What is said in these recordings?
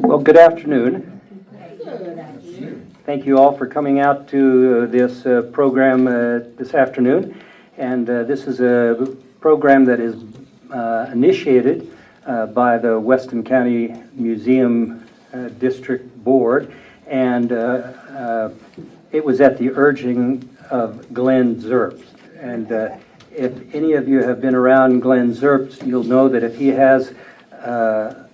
Well, good afternoon. Thank you all for coming out to this program this afternoon. And this is a program that is initiated by the Weston County Museum District Board. And it was at the urging of Glenn Zerps. And if any of you have been around Glenn Zerps, you'll know that if he has a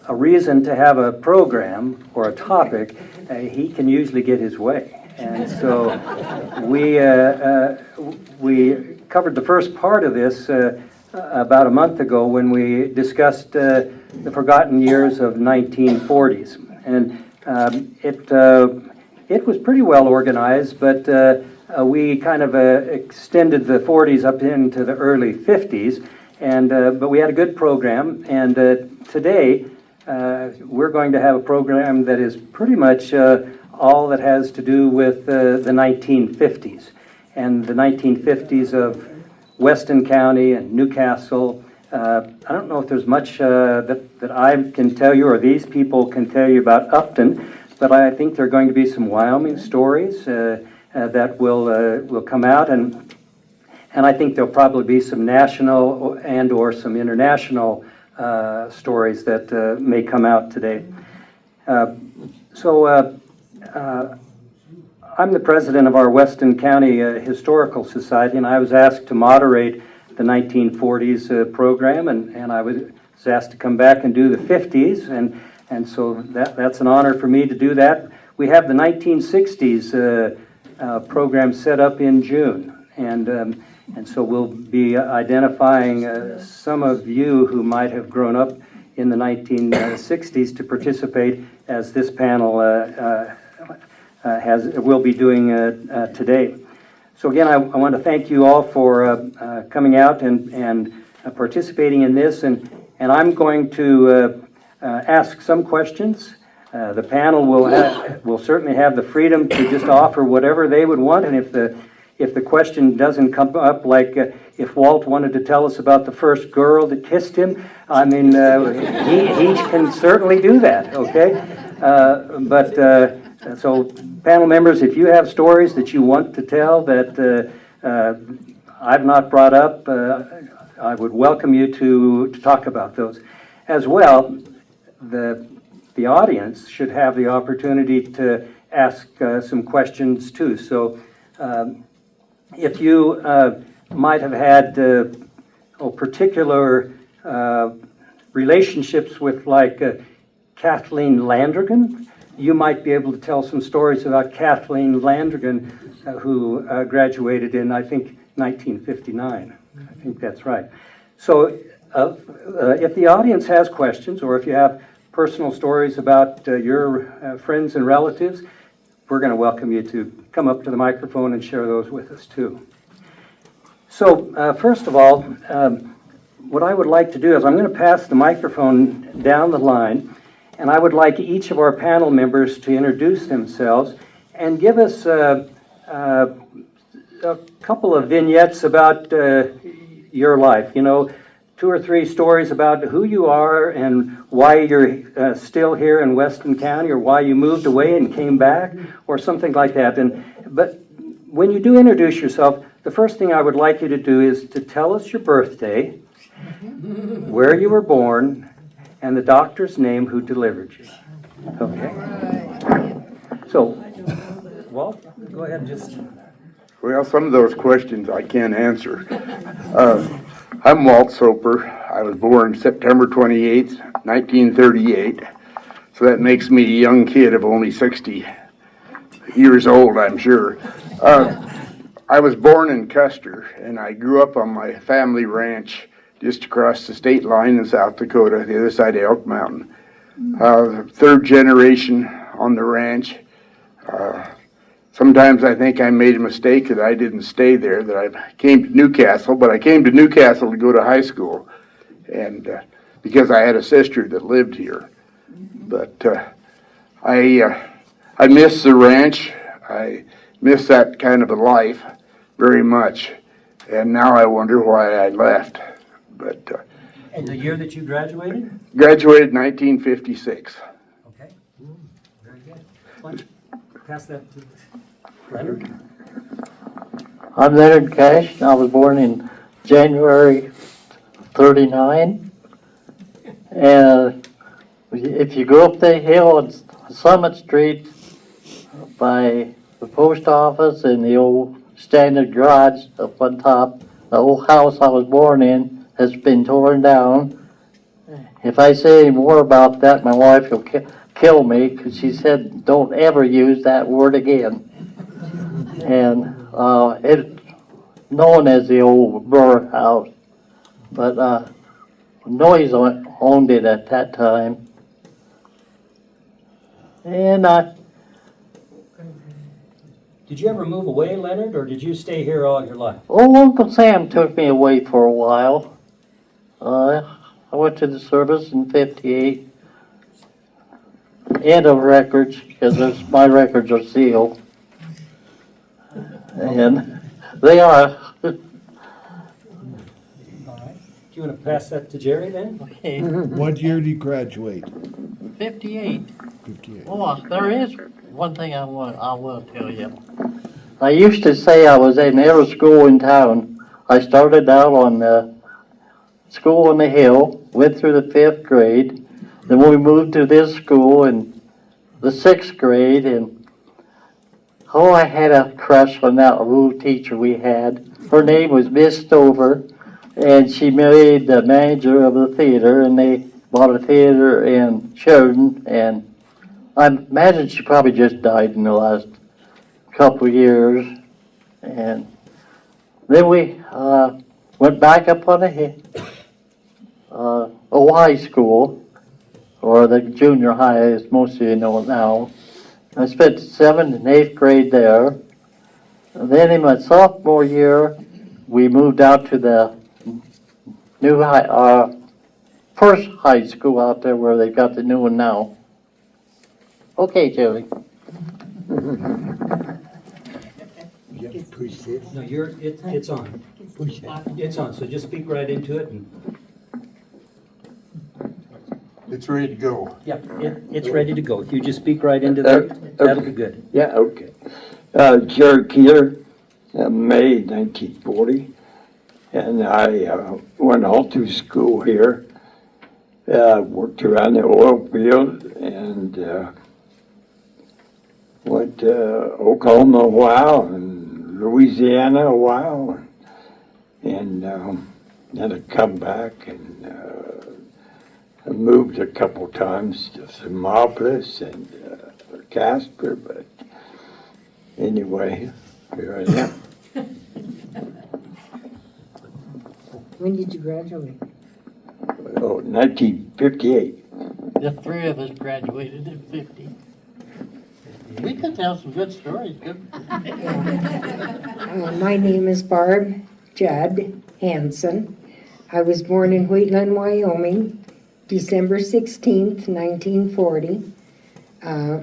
reason to have a program or a topic, he can usually get his way. And so we covered the first part of this about a month ago when we discussed the forgotten years of 1940s. And it was pretty well organized, but we kind of extended the 40s up into the early 50s. And but we had a good program, and today we're going to have a program that is pretty much all that has to do with the 1950s, and the 1950s of Weston County and Newcastle. I don't know if there's much that I can tell you or these people can tell you about Upton, but I think there are going to be some Wyoming stories that will come out, and I think there'll probably be some national and or some international stories that may come out today. So I'm the president of our Weston County Historical Society, and I was asked to moderate the 1940s program, and I was asked to come back and do the 50s, and so that's an honor for me to do that. We have the 1960s program set up in June, and so we'll be identifying some of you who might have grown up in the 1960s to participate, as this panel will be doing today. So again, I want to thank you all for coming out and participating in this, and I'm going to ask some questions. The panel will certainly have the freedom to just offer whatever they would want, and if the question doesn't come up, like if Walt wanted to tell us about the first girl that kissed him, I mean, he can certainly do that, okay? So panel members, if you have stories that you want to tell that I've not brought up, I would welcome you to talk about those. As well, the audience should have the opportunity to ask some questions too. So if you might have had particular relationships with, like, Kathleen Landrigan, you might be able to tell some stories about Kathleen Landrigan, who graduated in, I think, 1959. I think that's right. So if the audience has questions, or if you have personal stories about your friends and relatives, we're going to welcome you to come up to the microphone and share those with us too. So first of all, what I would like to do is I'm going to pass the microphone down the line, and I would like each of our panel members to introduce themselves and give us a couple of vignettes about your life. You know, 2 or 3 stories about who you are and why you're still here in Weston County, or why you moved away and came back, or something like that. But when you do introduce yourself, the first thing I would like you to do is to tell us your birthday, where you were born, and the doctor's name who delivered you. Okay? So, Walt, go ahead and just... Well, some of those questions I can't answer. I'm Walt Soper. I was born September 28th, 1938. So that makes me a young kid of only 60 years old, I'm sure. I was born in Custer, and I grew up on my family ranch just across the state line in South Dakota, the other side of Elk Mountain. Third generation on the ranch. Sometimes I think I made a mistake that I didn't stay there, that I came to Newcastle, but I came to Newcastle to go to high school, and because I had a sister that lived here. But I miss the ranch. I miss that kind of a life very much, and now I wonder why I left. But And the year that you graduated? graduated in 1956. Okay, very good. Why don't you pass that to Leonard? I'm Leonard Cash. I was born in January 39. And if you go up the hill on Summit Street by the post office and the old standard garage up on top, the old house I was born in has been torn down. If I say any more about that, my wife will kill me, because she said don't ever use that word again. And it's known as the old Burr House, but Noyes owned it at that time. And Did you ever move away, Leonard, or did you stay here all your life? Uncle Sam took me away for a while. I went to the service in '58. And of records, because my records are sealed. And they are. All right. Do you want to pass that to Jerry then? Okay, What year did you graduate? 58. 58. Oh, there is one thing I will tell you. I used to say I was in every school in town. I started out on the school on the hill, went through the 5th grade. Then we moved to this school in the 6th grade, and I had a crush on that old teacher we had. Her name was Miss Stover, and she married the manager of the theater, and they bought a theater in Sheridan, and I imagine she probably just died in the last couple of years. And then we went back up on the hill, a high school, or the junior high, as most of you know it now. I spent 7th and 8th grade there. And then in my sophomore year, we moved out to the new high, first high school out there where they've got the new one now. Okay, Jerry. You have to push this. No, it's on. Push it. It's on, so just speak right into it. And, It's ready to go. yeah, it's ready to go. If you just speak right into that, that'll be good. Yeah, okay. Jerry Keeler, May 1940, and I went all through school here. Worked around the oil field and went to Oklahoma a while and Louisiana a while, and then I come back and I moved a couple times to Thermopolis and Casper, but anyway, here I am. When did you graduate? Oh, 1958. The 3 of us graduated in '50. We could tell some good stories, couldn't we? My name is Barb Judd Hanson. I was born in Wheatland, Wyoming, December 16th, 1940.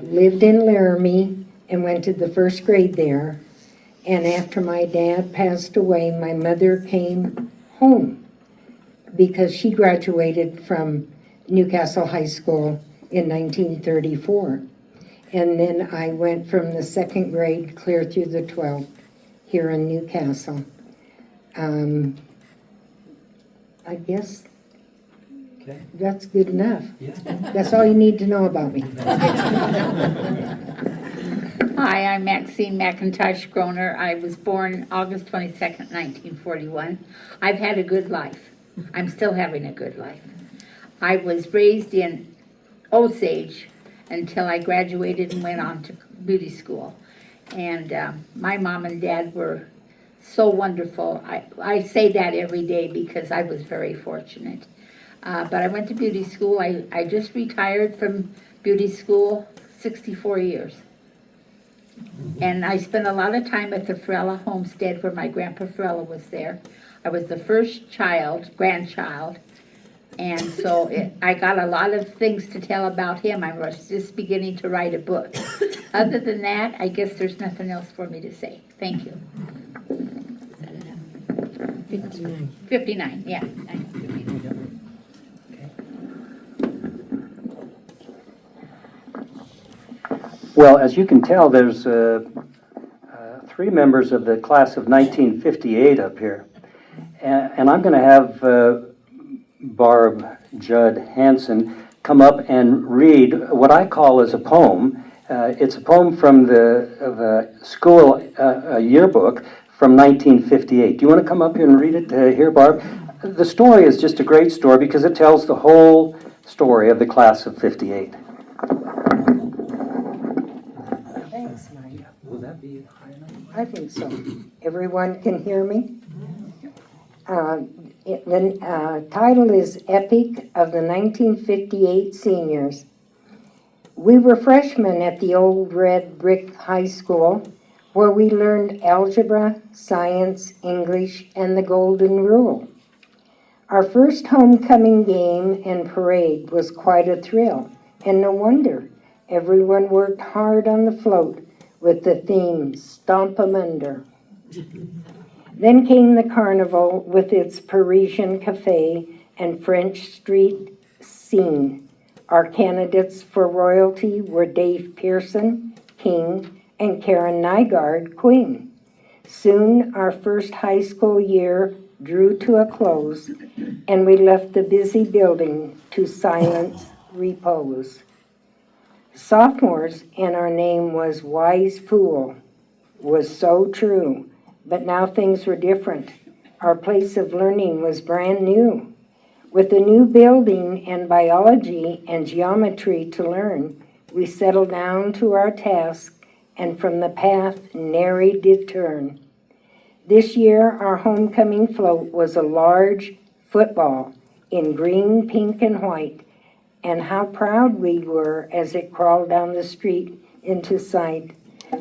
Lived in Laramie and went to the 1st grade there. And after my dad passed away, my mother came home because she graduated from Newcastle High School in 1934. And then I went from the 2nd grade clear through the 12th here in Newcastle. I guess Okay. that's good enough. Yeah. That's all you need to know about me. Hi, I'm Maxine McIntosh Groner. I was born August 22nd, 1941. I've had a good life. I'm still having a good life. I was raised in Osage until I graduated and went on to beauty school. And my mom and dad were so wonderful. I say that every day because I was very fortunate. But I went to beauty school. I just retired from beauty school, 64 years. And I spent a lot of time at the Farella homestead where my grandpa Farella was there. I was the first grandchild, and so I got a lot of things to tell about him. I was just beginning to write a book. Other than that, I guess there's nothing else for me to say. Thank you. 59, yeah. 59. Well, as you can tell, there's 3 members of the class of 1958 up here. And I'm going to have Barb Judd Hanson come up and read what I call as a poem. It's a poem from the school yearbook from 1958. Do you want to come up here and read it here, Barb? The story is just a great story because it tells the whole story of the class of 58. Thanks, Mike. Will that be high enough? I think so. Everyone can hear me? The title is Epic of the 1958 Seniors. We were freshmen at the old red brick high school where we learned algebra, science, English, and the golden rule. Our first homecoming game and parade was quite a thrill, and no wonder. Everyone worked hard on the float with the theme, Stomp 'em Under. Then came the carnival with its Parisian cafe and French street scene. Our candidates for royalty were Dave Pearson, king, and Karen Nygaard, queen. Soon our first high school year drew to a close, and we left the busy building to silent repose. Sophomores, and our name was Wise Fool, was so true, but now things were different. Our place of learning was brand new. With a new building and biology and geometry to learn, we settled down to our task, and from the path nary did turn. This year, our homecoming float was a large football in green, pink, and white, and how proud we were as it crawled down the street into sight.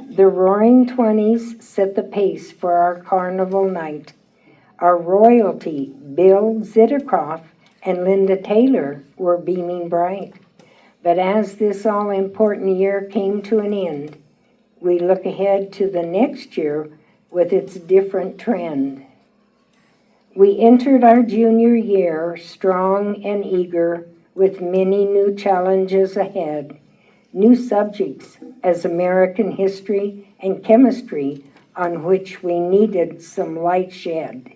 The Roaring Twenties set the pace for our carnival night. Our royalty, Bill Zitterkroff and Linda Taylor, were beaming bright. But as this all-important year came to an end, we look ahead to the next year with its different trend. We entered our junior year strong and eager, with many new challenges ahead, new subjects as American history and chemistry on which we needed some light shed.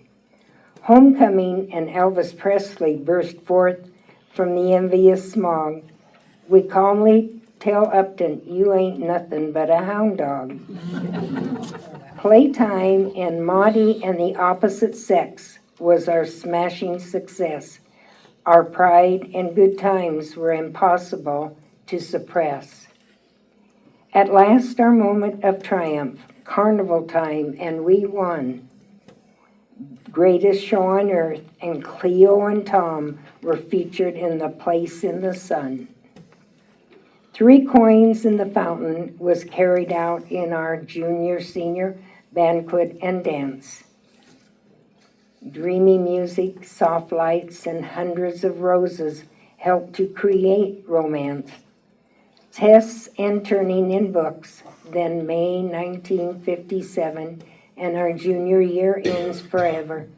Homecoming and Elvis Presley burst forth from the envious smog. We calmly tell Upton, you ain't nothing but a hound dog. Playtime and Maudie and the opposite sex was our smashing success. Our pride and good times were impossible to suppress. At last our moment of triumph, carnival time, and we won. Greatest show on earth, and Cleo and Tom were featured in the Place in the Sun. 3 coins in the fountain was carried out in our junior-senior banquet and dance. Dreamy music, soft lights, and hundreds of roses helped to create romance. Tests and turning in books, then May 1957, and our junior year ends forever.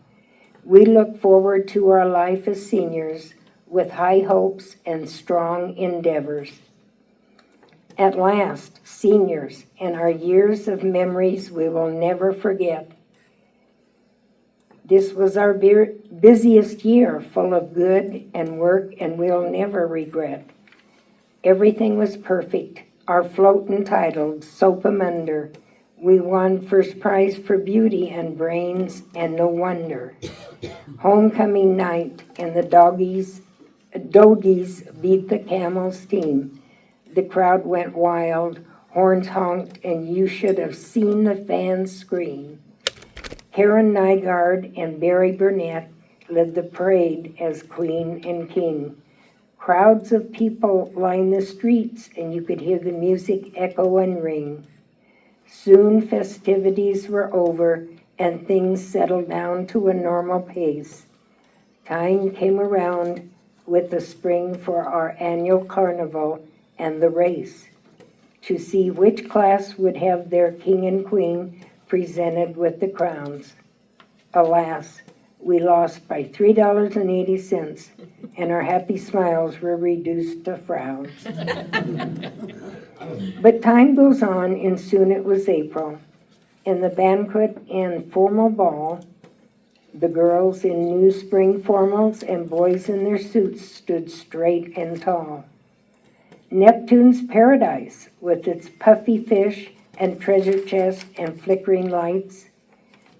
We look forward to our life as seniors with high hopes and strong endeavors. At last, seniors, and our years of memories we will never forget. This was our busiest year, full of good and work, and we'll never regret. Everything was perfect. Our float entitled Soap 'em Under. We won first prize for beauty and brains, and no wonder. Homecoming night, and the Dogies beat the Camels team. The crowd went wild, horns honked, and you should have seen the fans scream. Karen Nygaard and Barry Burnett led the parade as queen and king. Crowds of people lined the streets, and you could hear the music echo and ring. Soon festivities were over, and things settled down to a normal pace. Time came around with the spring for our annual carnival and the race to see which class would have their king and queen presented with the crowns. Alas, we lost by $3.80, and our happy smiles were reduced to frowns. But time goes on, and soon it was April. In the banquet and formal ball, the girls in new spring formals and boys in their suits stood straight and tall. Neptune's paradise, with its puffy fish and treasure chest and flickering lights,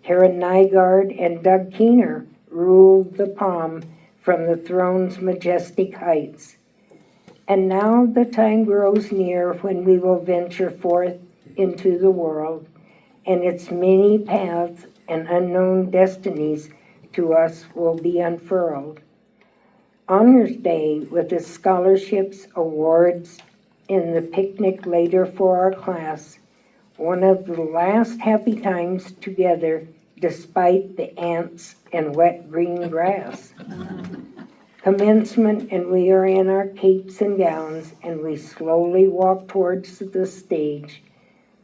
Karen Nygaard and Doug Keener ruled the palm from the throne's majestic heights. And now the time grows near when we will venture forth into the world, and its many paths and unknown destinies to us will be unfurled. Honors Day with its scholarships, awards, and the picnic later for our class, one of the last happy times together despite the ants and wet green grass. Commencement, and we are in our capes and gowns, and we slowly walk towards the stage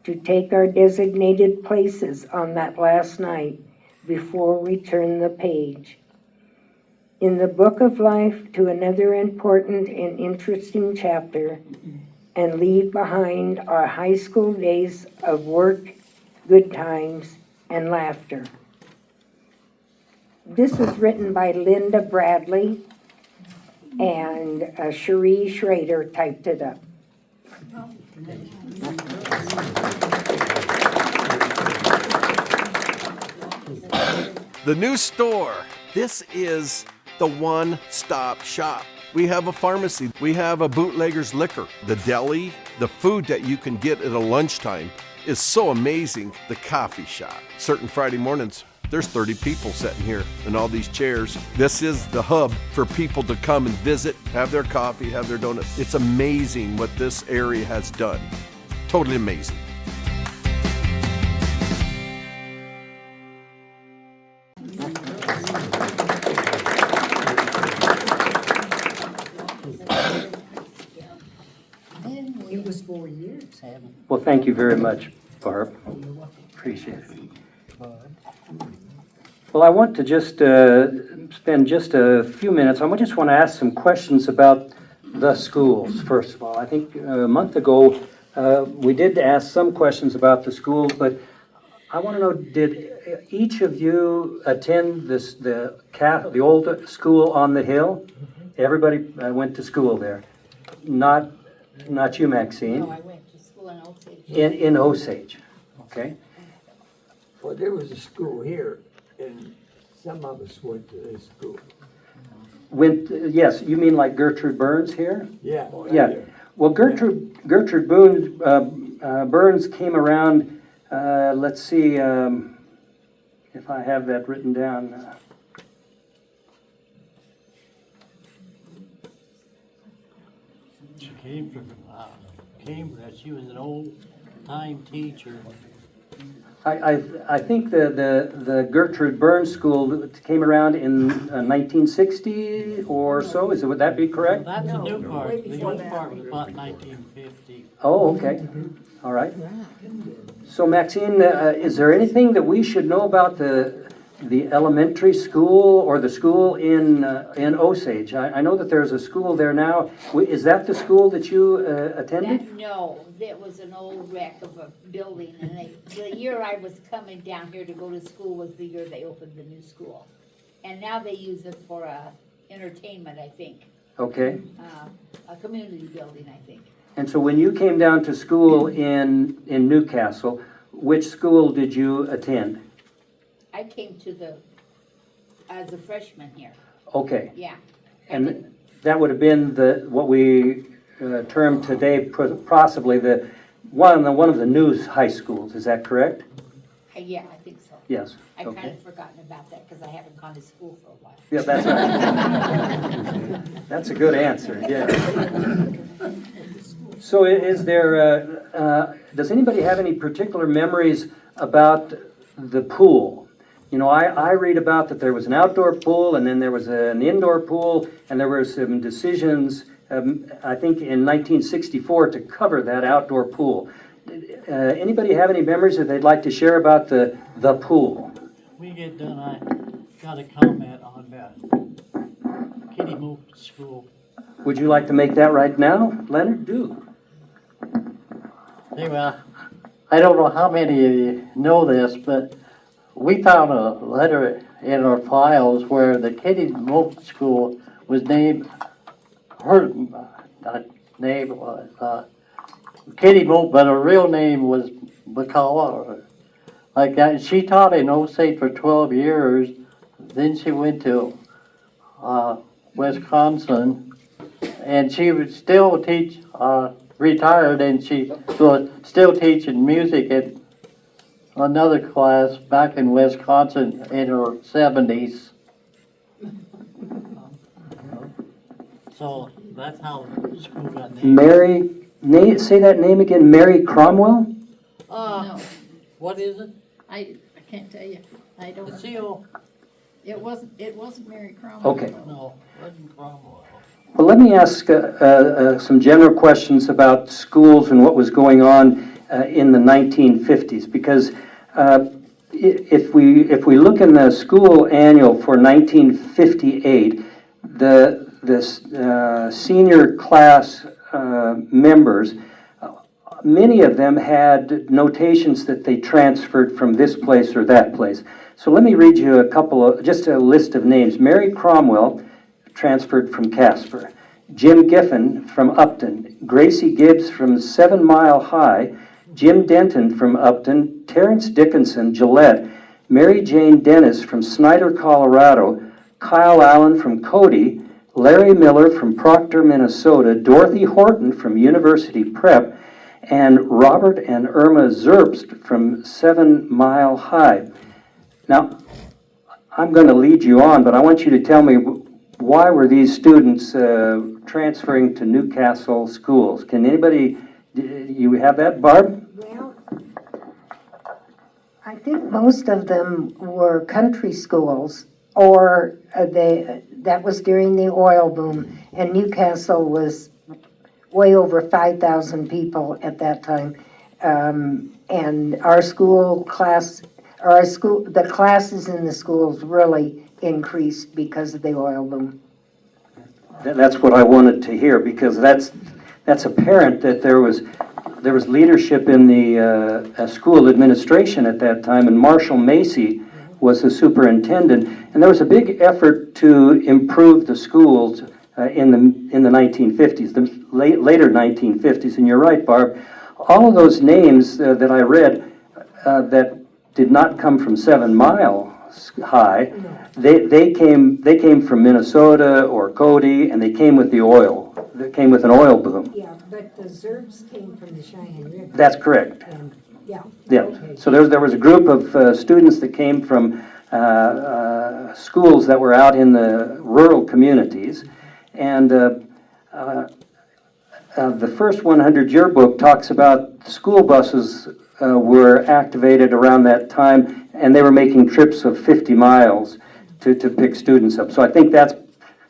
to take our designated places on that last night before we turn the page. In the book of life to another important and interesting chapter, and leave behind our high school days of work, good times, and laughter. This was written by Linda Bradley, and Cherie Schrader typed it up. The new store. This is the one-stop shop. We have a pharmacy. We have a bootlegger's liquor. The deli, the food that you can get at a lunchtime is so amazing. The coffee shop. Certain Friday mornings, there's 30 people sitting here in all these chairs. This is the hub for people to come and visit, have their coffee, have their donuts. It's amazing what this area has done. Totally amazing. It was 4 years, haven't Well, thank you very much, Barb. Appreciate it. Well, I want to just spend just a few minutes. I just want to ask some questions about the schools, first of all. I think a month ago, we did ask some questions about the schools, but I want to know, did each of you attend the old school on the hill? Everybody went to school there. Not you, Maxine. No, I went to school in Osage. In Osage, okay? Well, there was a school here, and some of us went to this school. Yes, you mean like Gertrude Burns here? Yeah. Yeah. Well, Gertrude Burns came around, let's see if I have that written down. She came from Cambridge. She was an old-time teacher. I think the Gertrude Burns School came around in 1960 or so. Would that be correct? That's the new part. The old part was about 1950. Oh, okay. All right. So Maxine, is there anything that we should know about the elementary school or the school in Osage? I know that there's a school there now. Is that the school that you attended? No, that was an old wreck of a building, and the year I was coming down here to go to school was the year they opened the new school. And now they use it for entertainment, I think, Okay. a community building, I think. And so when you came down to school in Newcastle, which school did you attend? I came as a freshman here, Okay. yeah. And that would have been what we term today possibly one of the new high schools. Is that correct? Yeah, I think so. Yes, I kind okay. of forgotten about that because I haven't gone to school for a while. Yeah, that's a good answer, yeah. So is there, does anybody have any particular memories about the pool? You know, I read about that there was an outdoor pool, and then there was an indoor pool, and there were some decisions, I think in 1964, to cover that outdoor pool. Anybody have any memories that they'd like to share about the pool? We get done, I got a comment on that. Kitty moved to school. Would you like to make that right now, Leonard? Do. Anyway, I don't know how many of you know this, but we found a letter in our files where the Kitty Moat School was named, her name was Kitty Moat, but her real name was McCullough, or like that. She taught in Osage for 12 years. Then she went to Wisconsin, and she would still teach, retired, and she was still teaching music at another class back in Wisconsin in her 70s. So that's how the school got named. Mary, say that name again, Mary Cromwell? No, What is it? I can't tell you. I don't. The seal? It wasn't Mary Cromwell. Okay. No, wasn't Cromwell. Well, let me ask some general questions about schools and what was going on in the 1950s, because if we look in the school annual for 1958, the senior class members, many of them had notations that they transferred from this place or that place. So let me read you just a list of names. Mary Cromwell transferred from Casper. Jim Giffen from Upton. Gracie Gibbs from 7 Mile High. Jim Denton from Upton. Terrence Dickinson, Gillette. Mary Jane Dennis from Snyder, Colorado. Kyle Allen from Cody. Larry Miller from Proctor, Minnesota. Dorothy Horton from University Prep. And Robert and Irma Zerbst from 7 Mile High. Now, I'm going to lead you on, but I want you to tell me, why were these students transferring to Newcastle schools? Can anybody, you have that, Barb? Well, I think most of them were country schools, or that was during the oil boom, and Newcastle was way over 5,000 people at that time. And the classes in the schools really increased because of the oil boom. That's what I wanted to hear, because that's apparent that there was leadership in the school administration at that time, and Marshall Macy was the superintendent, and there was a big effort to improve the schools in the 1950s, the later 1950s. And you're right, Barb, all of those names that I read that did not come from 7 Mile High, they came from Minnesota or Cody, and they came with the oil. They came with an oil boom. Yeah, but the Zerbs came from the Cheyenne River. That's correct. And, yeah. Yeah. Okay. So there was a group of students that came from schools that were out in the rural communities, and the first 100 yearbook talks about school buses were activated around that time, and they were making trips of 50 miles to pick students up. So I think that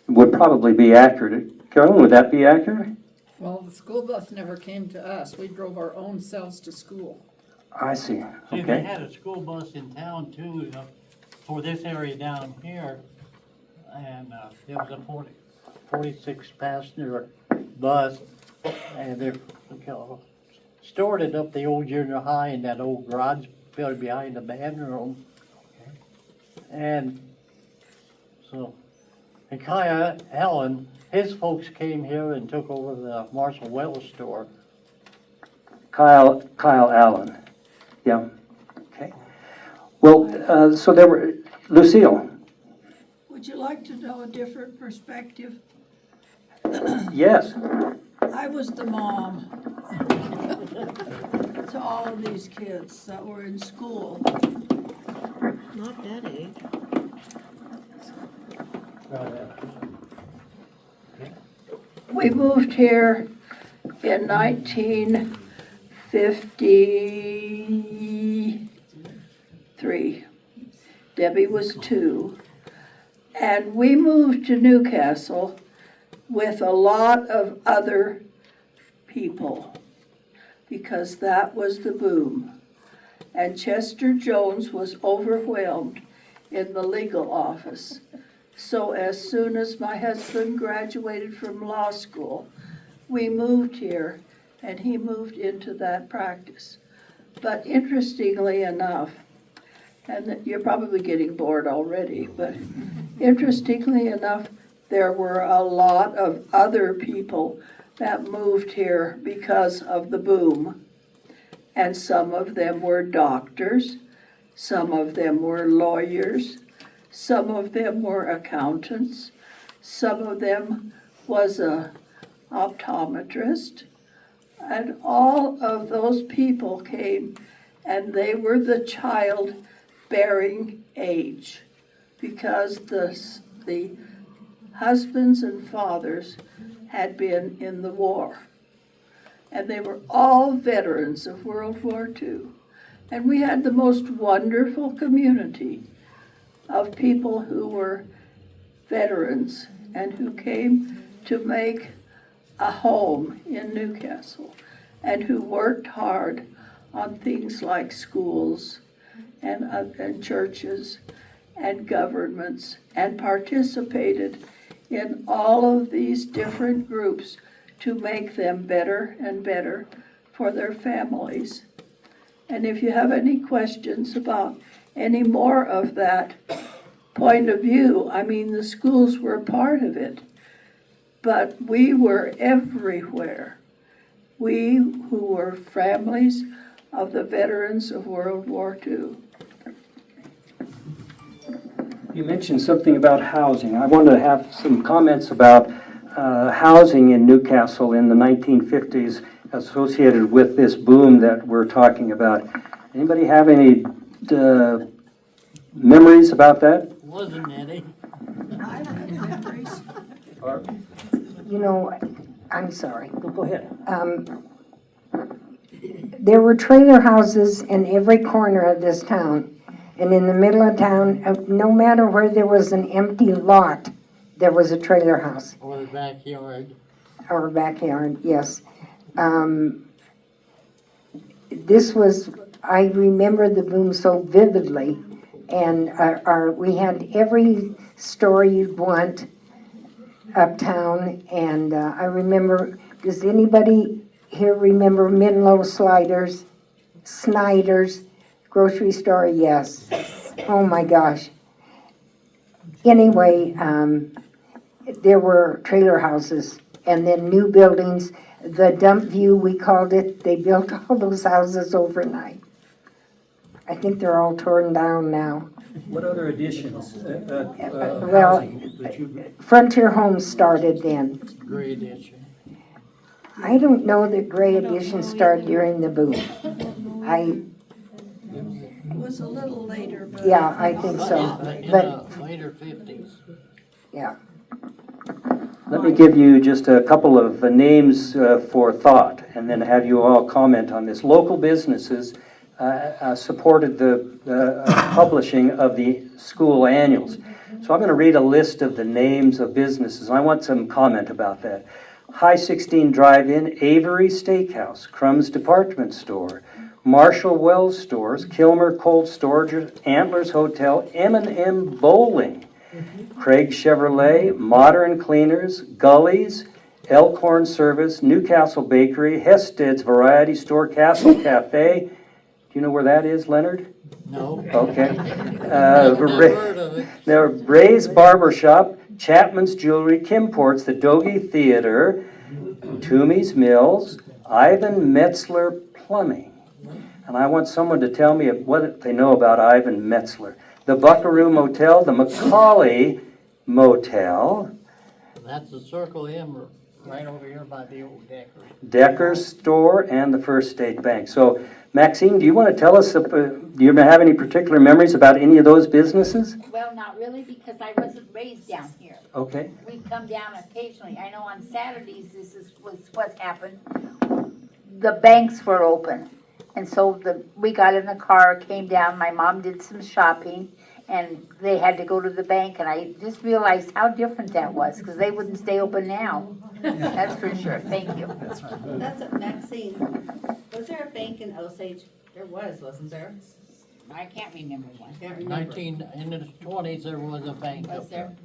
would probably be accurate. Carolyn, would that be accurate? Well, the school bus never came to us. We drove our own selves to school. I see. See, they Okay. had a school bus in town too, for this area down here, and it was a 46 passenger bus, and they stored it up the old junior high in that old garage building behind the band room. And so, and Kyle Allen, his folks came here and took over the Marshall Wells store. Kyle Allen. Yeah. Okay. Well, so there were, Lucille. Would you like to know a different perspective? Yes. I was the mom to all of these kids that were in school. Not that age. We moved here in 1953. Debbie was 2. And we moved to Newcastle with a lot of other people because that was the boom. And Chester Jones was overwhelmed in the legal office. So as soon as my husband graduated from law school, we moved here and he moved into that practice. But interestingly enough, and you're probably getting bored already, but interestingly enough, there were a lot of other people that moved here because of the boom. And some of them were doctors, some of them were lawyers, some of them were accountants, some of them was a optometrist, and all of those people came, and they were the childbearing age because the husbands and fathers had been in the war. And they were all veterans of World War II. And we had the most wonderful community of people who were veterans and who came to make a home in Newcastle and who worked hard on things like schools and churches and governments and participated in all of these different groups to make them better and better for their families. And if you have any questions about any more of that point of view, I mean, the schools were part of it, but we were everywhere. We who were families of the veterans of World War II. You mentioned something about housing. I wanted to have some comments about housing in Newcastle in the 1950s associated with this boom that we're talking about. Anybody have any memories about that? Wasn't any. I have memories. You know, I'm sorry. Go ahead. There were trailer houses in every corner of this town. And in the middle of town, no matter where there was an empty lot, there was a trailer house. Or the backyard. Or backyard, yes. This was, I remember the boom so vividly. And we had every store you'd want uptown. And I remember, does anybody here remember Minlow Sliders, Snyder's grocery store? Yes. Oh my gosh. Anyway, there were trailer houses and then new buildings. The dump view, we called it, they built all those houses overnight. I think they're all torn down now. What other additions? Well, Frontier Homes started then. Great addition. I don't know that Gray Edition started during the boom. It was a little later, but. Yeah, I think so. But, Later 50s. yeah. Let me give you just a couple of names for thought, and then have you all comment on this. Local businesses supported the publishing of the school annuals. So I'm going to read a list of the names of businesses. I want some comment about that. High 16 Drive-In, Avery Steakhouse, Crumbs Department Store, Marshall Wells Stores, Kilmer Cold Storage, Antlers Hotel, M&M Bowling, Craig Chevrolet, Modern Cleaners, Gully's, Elkhorn Service, Newcastle Bakery, Hested's Variety Store, Castle Cafe. Do you know where that is, Leonard? No. Okay. Never heard of it. There were Ray's Barbershop, Chapman's Jewelry, Kimport's, the Dogie Theater, Toomey's Mills, Ivan Metzler Plumbing. And I want someone to tell me what they know about Ivan Metzler. The Buckaroo Motel, the Macaulay Motel. That's the Circle M Right over here by the old Decker. Decker's store and the First State Bank. So Maxine, do you want to tell us, do you have any particular memories about any of those businesses? Well, not really, because I wasn't raised down here. Okay. We come down occasionally. I know on Saturdays, was what happened. The banks were open. And so we got in the car, came down, my mom did some shopping, and they had to go to the bank, and I just realized how different that was, because they wouldn't stay open now. That's for sure. Thank you. That's Maxine. Was there a bank in Osage? There was, wasn't there? I can't remember one. Can't remember. In the 20s, there was a bank Was up there.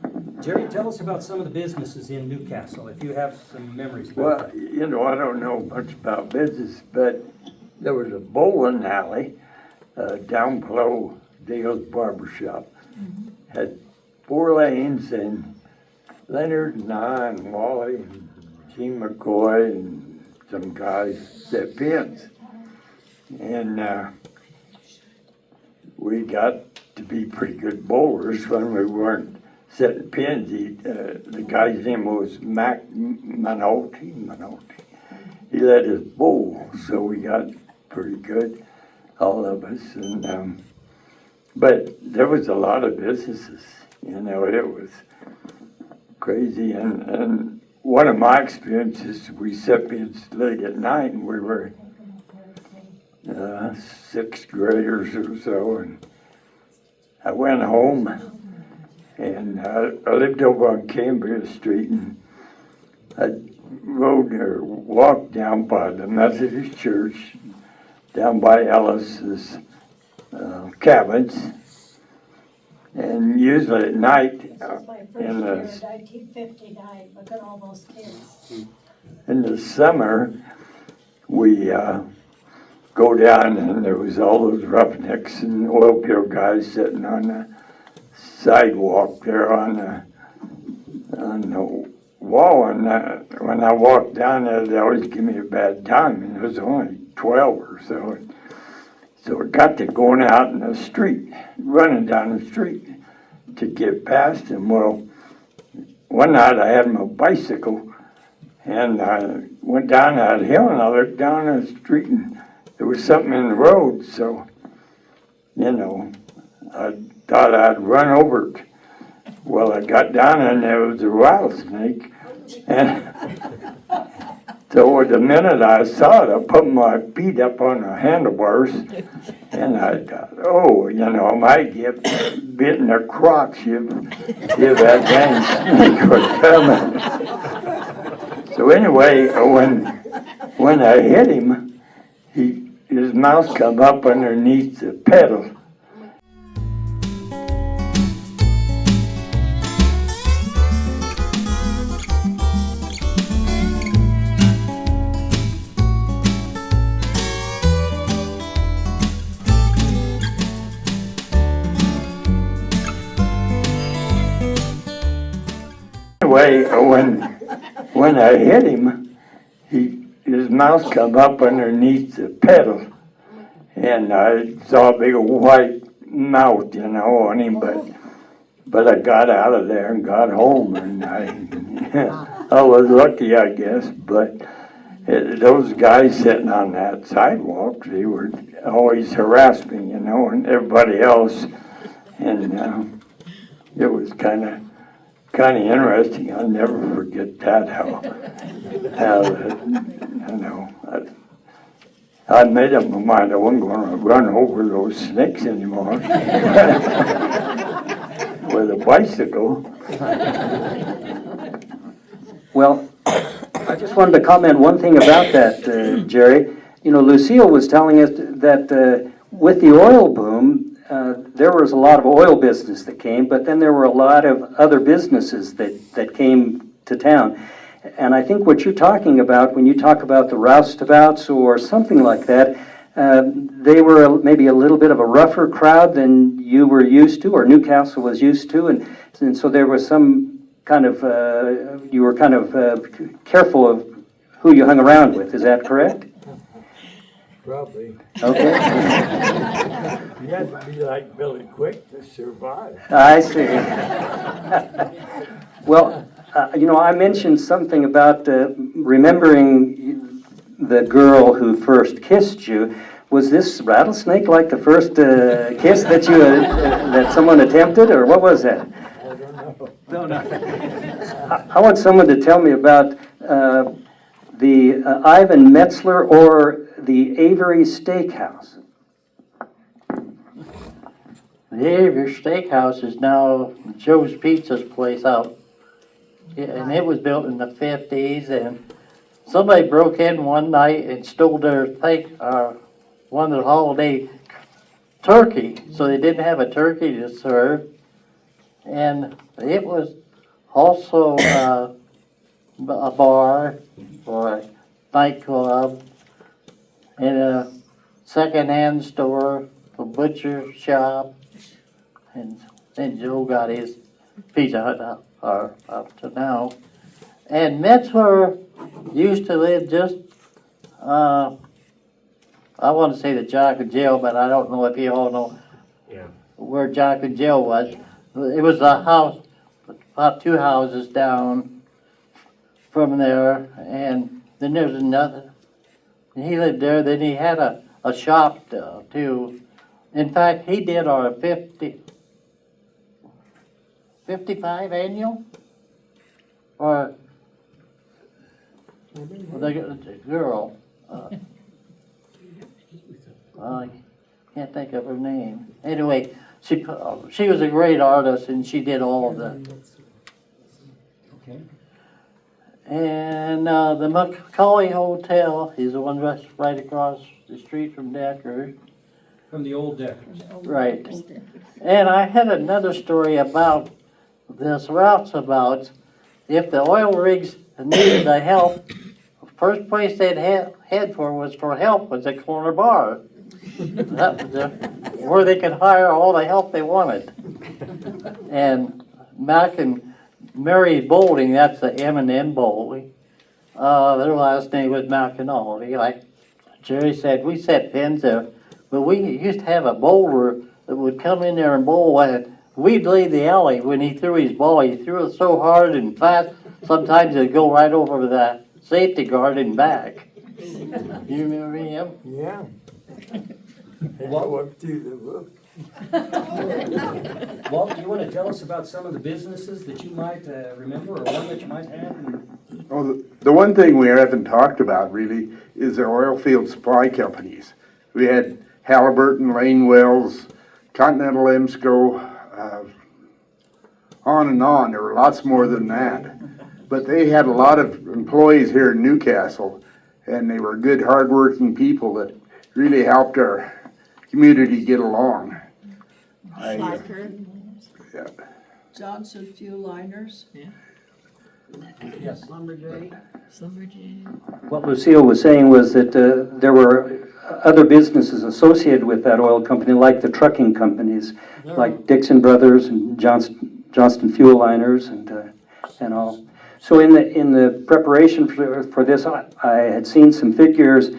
Jerry, tell us about some of the businesses in Newcastle, if you have some memories about Well, that. you know, I don't know much about business, but there was a bowling alley down below Dale's Barber Shop. Had 4 lanes, and Leonard and I and Wally and Gene McCoy and some guys set pins. And we got to be pretty good bowlers when we weren't setting pins. The guy's name was Mac Manotti. He let us bowl, so we got pretty good, all of us. And but there was a lot of businesses, you know, it was crazy. And one of my experiences, we set pins late at night, and we were 6th graders or so, and I went home, and I lived over on Cambria Street, and I walked down by the Methodist Church, down by Ellis's cabins, and usually at night, This was my first in year in the 1959. Look at all those kids. in the summer, we go down, and there was all those roughnecks and oil field guys sitting on the sidewalk there on the wall. And when I walked down there, they always give me a bad time, and it was only 12 or so. So I got to going out in the street, running down the street to get past them. Well, one night I had my bicycle, and I went down that hill, and I looked down the street, and there was something in the road. So, you know, I thought I'd run over it. Well, I got down, and there was a rattlesnake, and so the minute I saw it, I put my feet up on the handlebars, and I thought, oh, you know, I might get bit in the crotch if that dang snake was coming. So anyway, when I hit him, his mouth come up underneath the pedal. Anyway, when I hit him, his mouth come up underneath the pedal, and I saw a big white mouth, you know, on him. But I got out of there and got home, and I was lucky, I guess. But those guys sitting on that sidewalk, they were always harassing me, you know, and everybody else, and it was kind of interesting. I'll never forget that, how you know, I made up my mind I wasn't going to run over those snakes anymore with a bicycle. Well, I just wanted to comment one thing about that, Jerry. You know, Lucille was telling us that with the oil boom, there was a lot of oil business that came, but then there were a lot of other businesses that came to town. And I think what you're talking about, when you talk about the roustabouts or something like that, they were maybe a little bit of a rougher crowd than you were used to, or Newcastle was used to, and so there was some kind of, you were kind of careful of who you hung around with. Is that correct? Probably. Okay. You had to be like Billy Quick to survive. I see. Well, I mentioned something about remembering the girl who first kissed you. Was this rattlesnake like the first kiss that you that someone attempted, or what was that? I don't know. No, no. I want someone to tell me about the Ivan Metzler or the Avery Steakhouse. The Avery Steakhouse is now Joe's Pizza's place out. Yeah, and it was built in the 50s, and somebody broke in one night and stole their one of the holiday turkey, so they didn't have a turkey to serve. And it was also a bar or a nightclub and a secondhand store, a butcher shop, and then Joe got his Pizza Hut up to now. And Metzler used to live just, I want to say the Jock and Jill, but I don't know if you all know where Jock and Jill was. It was a house, about 2 houses down from there, and then there's another. He lived there, then he had a shop too. In fact, he did our 55 annual, or the girl, I can't think of her name. Anyway, she was a great artist, and she did all of that. Okay. And the Macaulay Hotel is the one right across the street from Decker. From the old Deckers. Right. And I had another story about this rouseabout. If the oil rigs needed the help, the first place they'd head for help was the corner bar. That was where they could hire all the help they wanted. And Mac and Mary Bowling, that's the M&M Bowling. Their last name was McAnally. Like Jerry said, we set pins there. But we used to have a bowler that would come in there and bowl, and we'd leave the alley when he threw his ball. He threw it so hard and fast, sometimes it'd go right over the safety guard and back. You remember him? Yeah. What through the roof. Walt, do you want to tell us about some of the businesses that you might remember, or one that you might have? Oh, the one thing we haven't talked about really is the oil field supply companies. We had Halliburton, Lane Wells, Continental Emsco, on and on. There were lots more than that. But they had a lot of employees here in Newcastle, and they were good, hardworking people that really helped our community get along. Yeah. Johnson Fuel Liners. Yes. Lumberjay. What Lucille was saying was that there were other businesses associated with that oil company, like the trucking companies, like Dixon Brothers and Johnston Fuel Liners and all. So in the preparation for this, I had seen some figures.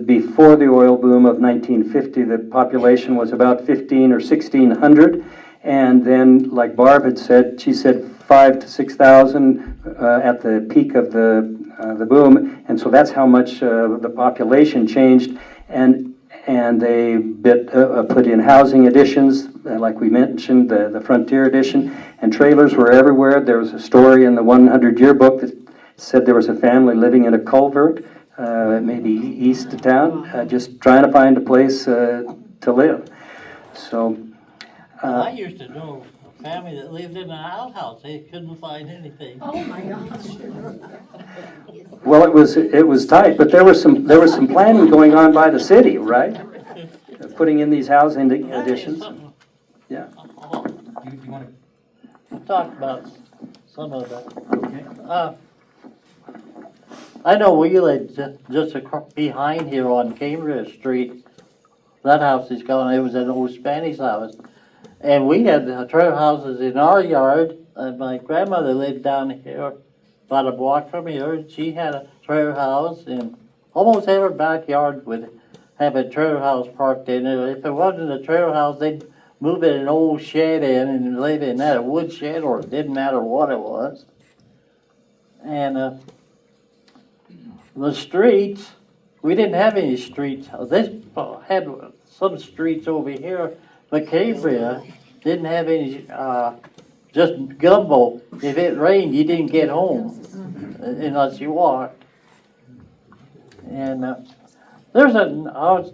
Before the oil boom of 1950, the population was about 15 or 1600, and then, like Barb had said, she said 5,000 to 6,000 at the peak of the boom, and so that's how much the population changed, and they put in housing additions, like we mentioned, the Frontier Edition, and trailers were everywhere. There was a story in the 100 yearbook that said there was a family living in a culvert, maybe east of town, just trying to find a place to live. So. I used to know a family that lived in an outhouse. They couldn't find anything. Oh, my gosh. Well, it was tight, but there was some planning going on by the city, right? Putting in these housing additions. Yeah. You want to talk about some of that? Okay. I know we lived just behind here on Cambridge Street. That house is gone. It was an old Spanish house. And we had trailer houses in our yard. My grandmother lived down here, about a block from here. She had a trailer house, and almost every backyard would have a trailer house parked in it. If it wasn't a trailer house, they'd move it an old shed in and live in that, a wood shed, or it didn't matter what it was. And the streets, we didn't have any streets. This had some streets over here, but Cambria didn't have any, just gumbo. If it rained, you didn't get home unless you walked. And there's another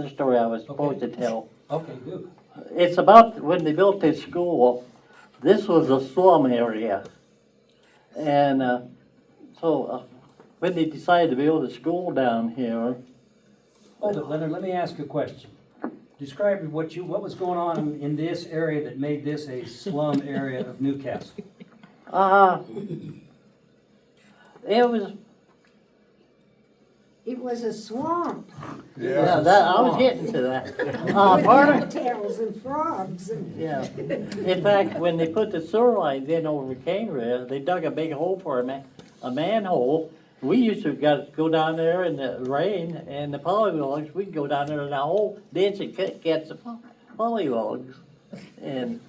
story I was supposed to tell. Okay, good. It's about when they built this school. This was a slum area. And so when they decided to build a school down here, Hold it, Leonard, let me ask a question. Describe what was going on in this area that made this a slum area of Newcastle. It was It was a swamp Yeah, I was getting to that. with Part of, tails and frogs and. yeah. In fact, when they put the sewer lines in over Cambria, they dug a big hole for a manhole. We used to go down there in the rain and the pollywogs, we'd go down there in that hole, dance and catch the pollywogs. And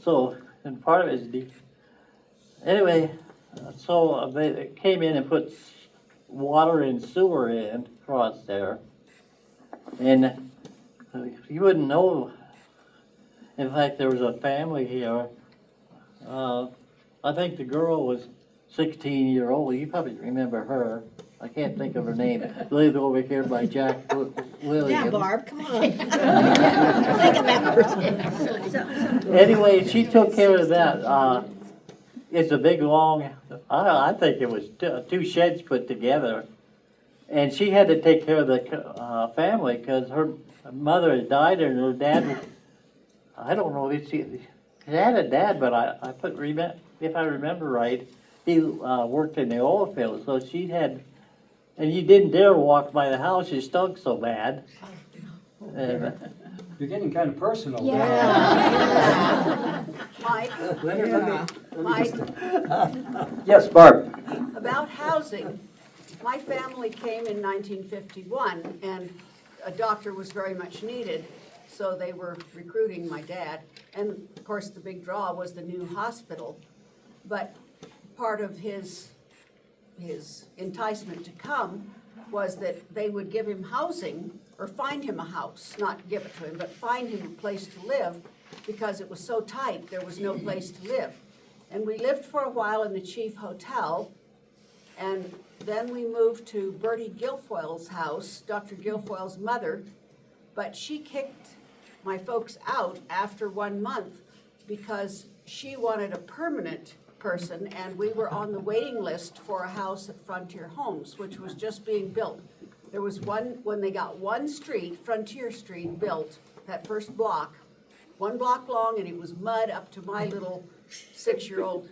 so, and part of it is deep. Anyway, so they came in and put water and sewer in across there. And you wouldn't know. In fact, there was a family here. I think the girl was 16-year-old. You probably remember her. I can't think of her name. Lived over here by Jack Williams. Yeah, Barb, come on. Think about her. Anyway, she took care of that. It's a big, long, I think it was two sheds put together. And she had to take care of the family because her mother had died and her dad, I don't know if she had a dad, but if I remember right, he worked in the oil field. So she had, and you didn't dare walk by the house, it stunk so bad. And, You're getting kind of personal. Yeah. Mike, Leonard, let me Mike, Yes, Barb. about housing, my family came in 1951, and a doctor was very much needed, so they were recruiting my dad. And of course, the big draw was the new hospital. But part of his enticement to come was that they would give him housing, or find him a house, not give it to him, but find him a place to live, because it was so tight, there was no place to live. And we lived for a while in the Chief Hotel, and then we moved to Bertie Guilfoyle's house, Dr. Guilfoyle's mother, but she kicked my folks out after 1 month because she wanted a permanent person, and we were on the waiting list for a house at Frontier Homes, which was just being built. There was one, when they got one street, Frontier Street, built, that first block, 1 block long, and it was mud up to my little 6-year-old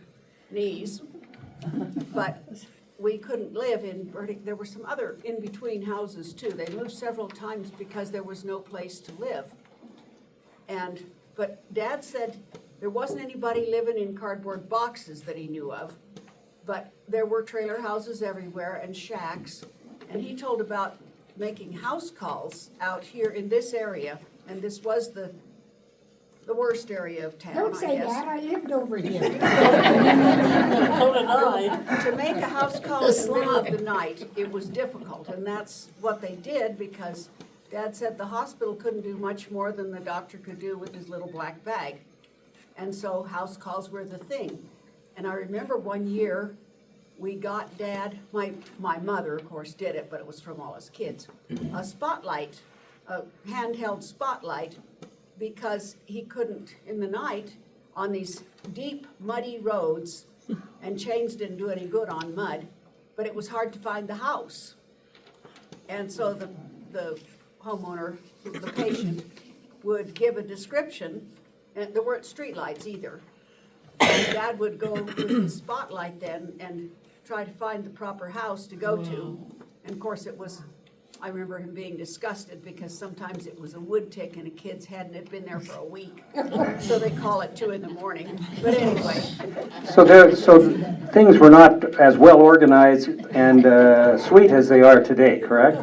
knees. But we couldn't live in Bertie. There were some other in-between houses too. They moved several times because there was no place to live. But Dad said there wasn't anybody living in cardboard boxes that he knew of, but there were trailer houses everywhere and shacks. And he told about making house calls out here in this area, and this was the worst area of town, Don't I say guess. that, I lived over here. so did I. To make a house call in the middle of the night, it was difficult, and that's what they did because Dad said the hospital couldn't do much more than the doctor could do with his little black bag. And so house calls were the thing. And I remember one year we got Dad, my mother of course did it, but it was from all his kids, a spotlight, a handheld spotlight, because he couldn't, in the night, on these deep, muddy roads, and chains didn't do any good on mud, but it was hard to find the house. And so the homeowner, the patient, would give a description, and there weren't streetlights either. And Dad would go with his spotlight then and try to find the proper house to go to. And of course it was, I remember him being disgusted because sometimes it was a wood tick in a kid's head and it had been there for a week. So they call it 2 a.m. But anyway. So things were not as well organized and sweet as they are today, correct?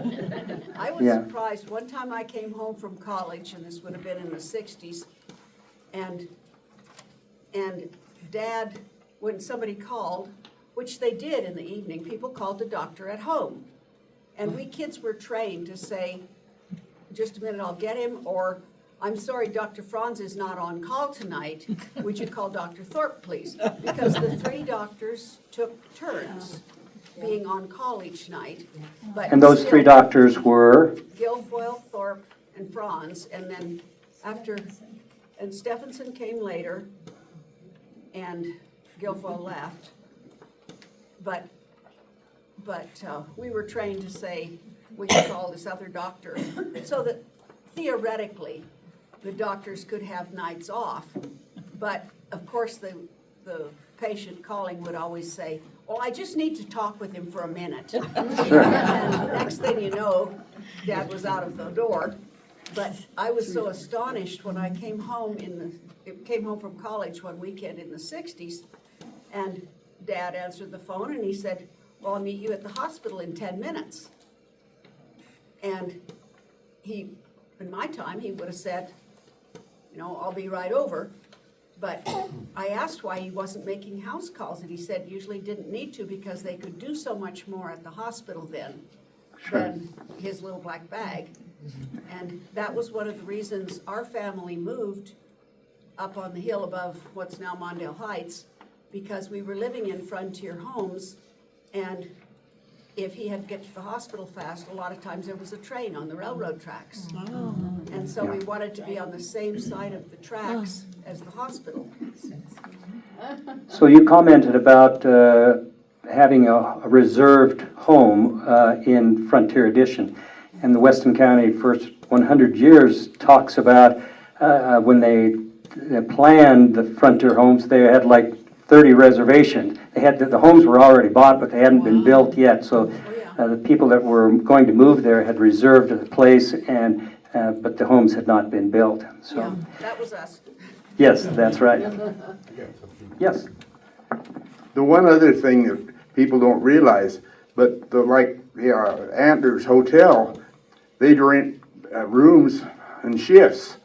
I was Yeah. surprised. One time I came home from college, and this would have been in the 60s, and Dad, when somebody called, which they did in the evening. People called the doctor at home. And we kids were trained to say, just a minute, I'll get him, or I'm sorry, Dr. Franz is not on call tonight. Would you call Dr. Thorpe, please? Because the 3 doctors took turns being on call each night. But And those still, 3 doctors were? Guilfoyle, Thorpe, and Franz, and then and Stephenson came later, and Guilfoyle left. But we were trained to say, we can call this other doctor, so that theoretically, the doctors could have nights off. But of course, the patient calling would always say, oh, I just need to talk with him for a minute. And next thing you know, Dad was out of the door. But I was so astonished when I came home from college one weekend in the 60s, and Dad answered the phone and he said, well, I'll meet you at the hospital in 10 minutes. And in my time, he would have said, I'll be right over. But I asked why he wasn't making house calls, and he said usually didn't need to because they could do so much more at the hospital then than his little black bag. And that was one of the reasons our family moved up on the hill above what's now Mondale Heights, because we were living in frontier homes, and if he had to get to the hospital fast, a lot of times there was a train on the railroad tracks. Oh. And so we wanted to be on the same side of the tracks as the hospital. So you commented about having a reserved home in Frontier Edition. And the Weston County First 100 Years talks about when they planned the Frontier homes, they had like 30 reservations. They had the homes were already bought, but they hadn't been built yet. So the people that were going to move there had reserved a place, and but the homes had not been built. So Yeah, that was us. yes, that's right. Yes. The one other thing that people don't realize, but Antlers Hotel, they'd rent rooms and shifts,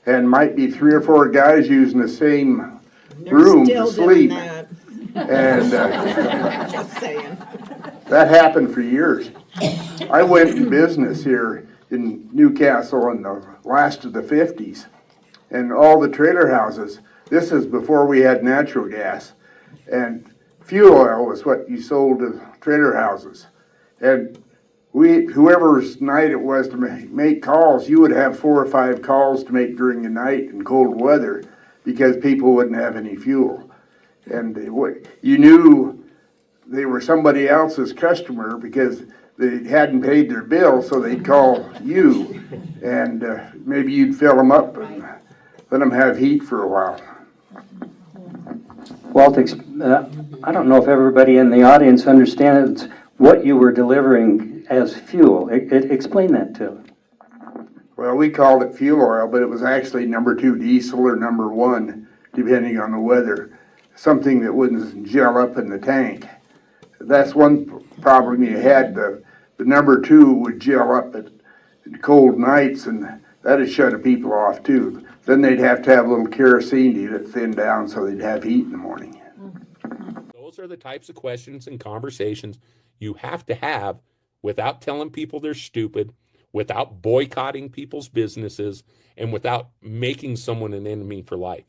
and might be 3 or 4 guys using the same room to sleep. And Just saying. that happened for years. I went in business here in Newcastle in the last of the 50s, and all the trailer houses, this is before we had natural gas, and fuel oil was what you sold to trailer houses. And whoever's night it was to make calls, you would have 4 or 5 calls to make during the night in cold weather because people wouldn't have any fuel. And you knew they were somebody else's customer because they hadn't paid their bill, so they'd call you, and maybe you'd fill them up and let them have heat for a while. Walt, I don't know if everybody in the audience understands what you were delivering as fuel. Explain that to them. Well, we called it fuel oil, but it was actually number 2 diesel or number 1, depending on the weather. Something that wouldn't gel up in the tank. That's one problem you had. The number 2 would gel up at cold nights, and that'd shut people off too. Then they'd have to have a little kerosene to get it thinned down so they'd have heat in the morning. Those are the types of questions and conversations you have to have without telling people they're stupid, without boycotting people's businesses, and without making someone an enemy for life.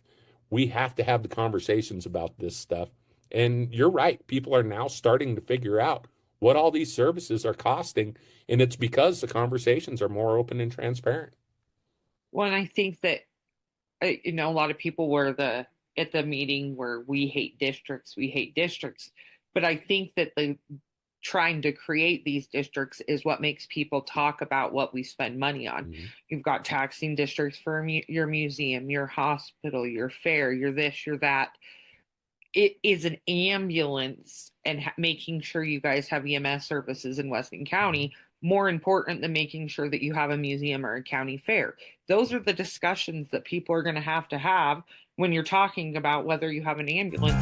We have to have the conversations about this stuff. And you're right. People are now starting to figure out what all these services are costing. And it's because the conversations are more open and transparent. Well, I think that, a lot of people were at the meeting where we hate districts. But I think that trying to create these districts is what makes people talk about what we spend money on. Mm-hmm. You've got taxing districts for your museum, your hospital, your fair, your this, your that. It is an ambulance and making sure you guys have EMS services in Weston County more important than making sure that you have a museum or a county fair. Those are the discussions that people are going to have when you're talking about whether you have an ambulance.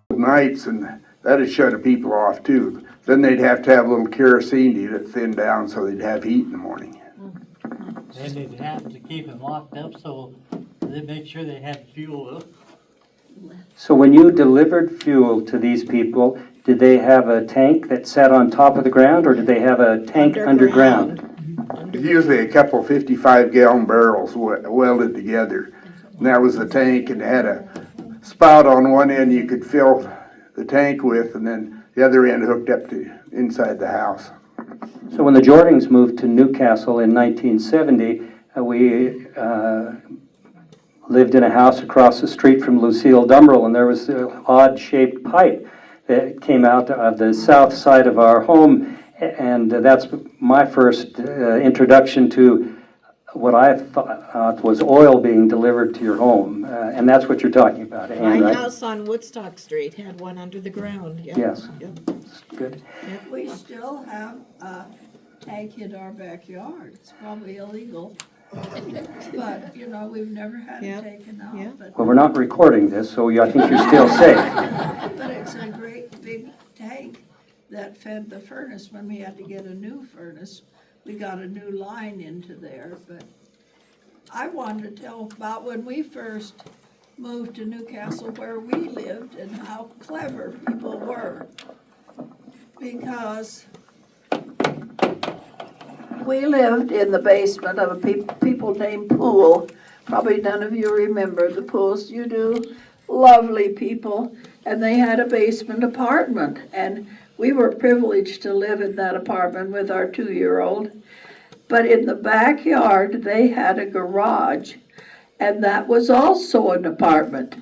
Nights, and that'd shut people off too. Then they'd have to have a little kerosene to get it thinned down so they'd have heat in the morning. Then they'd have to keep them locked up so they make sure they had fuel. So when you delivered fuel to these people, did they have a tank that sat on top of the ground, or did they have a tank underground? Usually a couple 55-gallon barrels welded together. And that was the tank, and it had a spout on one end you could fill the tank with, and then the other end hooked up to inside the house. So when the Jordings moved to Newcastle in 1970, we lived in a house across the street from Lucille Dumbrell, and there was an odd-shaped pipe that came out of the south side of our home, and that's my first introduction to what I thought was oil being delivered to your home, and that's what you're talking about, Ann, My right? house on Woodstock Street had one under the ground. Yeah. Yes. Yeah. Good. We still have a tank in our backyard. It's probably illegal. But, you know, we've never had Yeah. it taken out. Yeah. But, Well, we're not recording this, so I think you're still safe. but it's a great big tank that fed the furnace. When we had to get a new furnace, we got a new line into there. But I wanted to tell about when we first moved to Newcastle, where we lived, and how clever people were. Because we lived in the basement of a people named Poole. Probably none of you remember the Pooles. You do. Lovely people. And they had a basement apartment. And we were privileged to live in that apartment with our 2-year-old. But in the backyard, they had a garage. And that was also an apartment.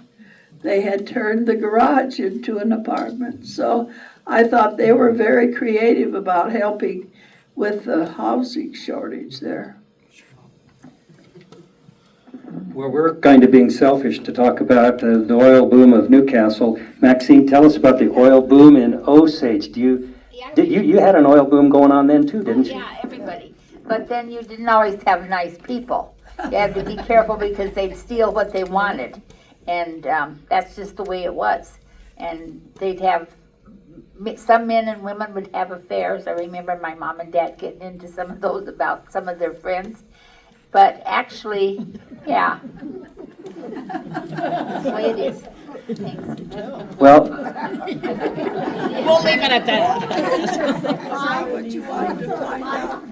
They had turned the garage into an apartment. So I thought they were very creative about helping with the housing shortage there. Well, we're kind of being selfish to talk about the oil boom of Newcastle. Maxine, tell us about the oil boom in Osage. You had an oil boom going on then too, didn't you? Yeah, everybody. But then you didn't always have nice people. You had to be careful because they'd steal what they wanted. And that's just the way it was. And they'd have, some men and women would have affairs. I remember my mom and dad getting into some of those about some of their friends. But actually, yeah. That's the way it is. Thanks. Well, We'll leave it at that. What you wanted to find out?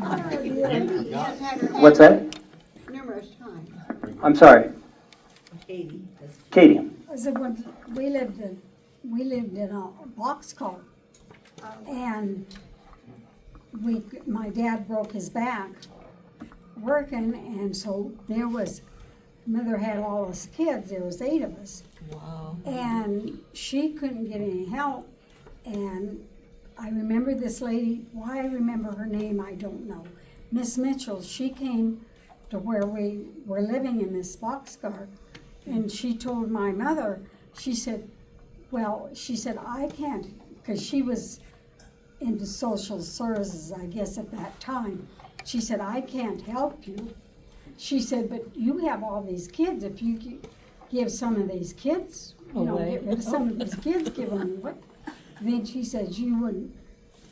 what's that? Numerous times. I'm sorry. Katie. So when we lived in a boxcar, and my dad broke his back working, and so mother had all us kids, there was 8 of us. Wow. And she couldn't get any help, and I remember this lady, why I remember her name, I don't know. Miss Mitchell, she came to where we were living in this boxcar, and she told my mother, she said, I can't, because she was into social services, I guess, at that time. She said, I can't help you. She said, but you have all these kids. If you give some of these kids, get rid of some of these kids, give them what? Then she says, you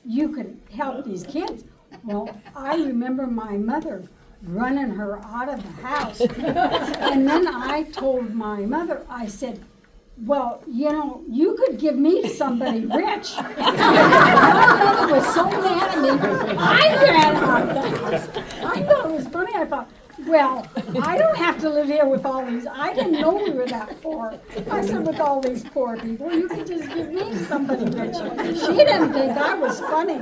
could help these kids. Well, I remember my mother running her out of the house. And then I told my mother, I said, well, you could give me to somebody rich. My mother was so mad at me, I ran out of the house. I thought it was funny. I thought, well, I don't have to live here with all these. I didn't know we were that poor. I said, with all these poor people, you could just give me to somebody rich. She didn't think I was funny.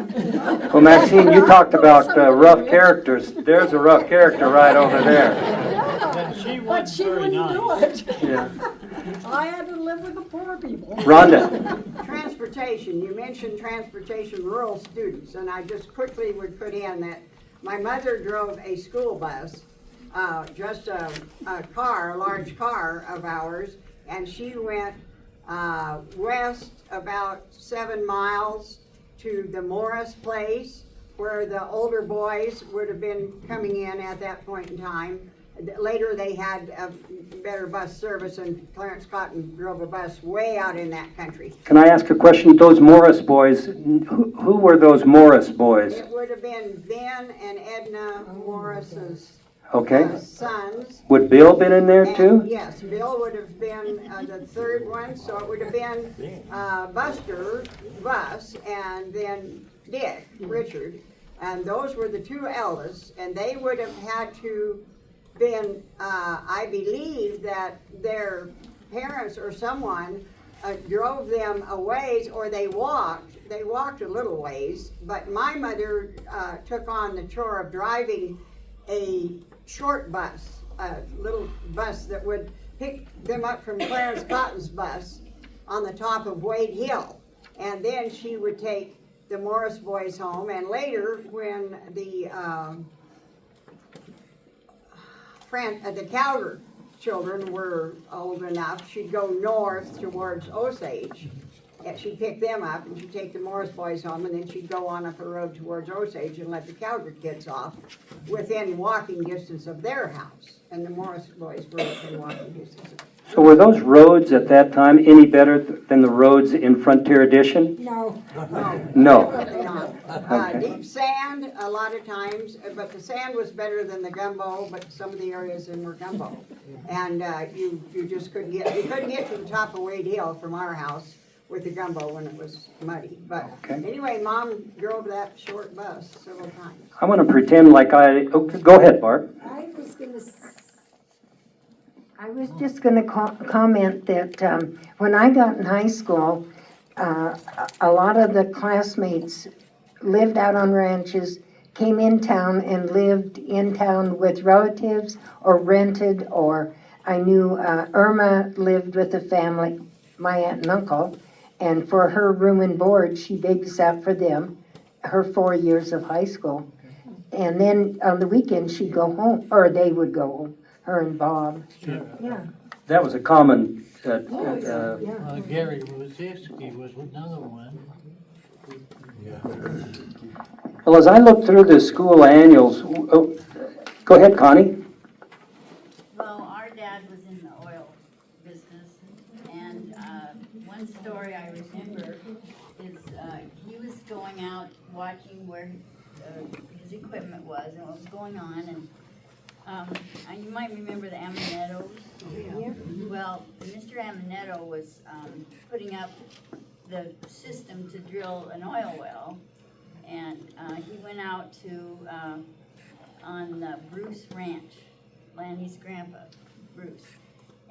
Well, Maxine, you talked about rough characters. There's a rough character right over there. Yeah, but she wouldn't do it. Yeah. I had to live with the poor people. Rhonda. Transportation, you mentioned transportation, rural students, and I just quickly would put in that my mother drove a school bus, just a large car of ours, and she went west about 7 miles to the Morris place, where the older boys would have been coming in at that point in time. Later they had a better bus service, and Clarence Cotton drove a bus way out in that country. Can I ask a question? Those Morris boys, who were those Morris boys? It would have been Ben and Edna Morris's Okay. sons. Would Bill been in there And, too? yes, Bill would have been the third one, so it would have been Buster, Bus, and then Dick, Richard. And those were the two eldest, and they would have had to been, I believe that their parents or someone drove them a ways, or they walked a little ways, but my mother took on the chore of driving a short bus, a little bus that would pick them up from Clarence Cotton's bus on the top of Wade Hill. And then she would take the Morris boys home, and later when the Cowder children were old enough, she'd go north towards Osage, and she'd pick them up, and she'd take the Morris boys home, and then she'd go on up the road towards Osage and let the Cowder kids off within walking distance of their house, and the Morris boys were within walking distance. So were those roads at that time any better than the roads in Frontier Edition? No. No. Definitely not. Okay. Deep sand a lot of times, but the sand was better than the gumbo, but some of the areas in were gumbo. And you just couldn't get to the top of Wade Hill from our house with the gumbo when it was muddy. But anyway, Mom drove that short bus several times. I want to pretend like go ahead, Barb. I was just going to comment that when I got in high school, a lot of the classmates lived out on ranches, came in town and lived in town with relatives or rented, or I knew Irma lived with a family, my aunt and uncle, and for her room and board, she babysat for them, her 4 years of high school. And then on the weekend, she'd go home, or they would go home, her and Bob. Yeah. That was a common. Gary Rosiewski was another one. Well, as I look through the school annuals, go ahead, Connie. Well, our dad was in the oil business, and one story I remember is he was going out watching where his equipment was and what was going on, and you might remember the Amanettos. Yeah. Well, Mr. Amanetto was putting up the system to drill an oil well, and he went out to on the Bruce Ranch, Lanny's grandpa, Bruce.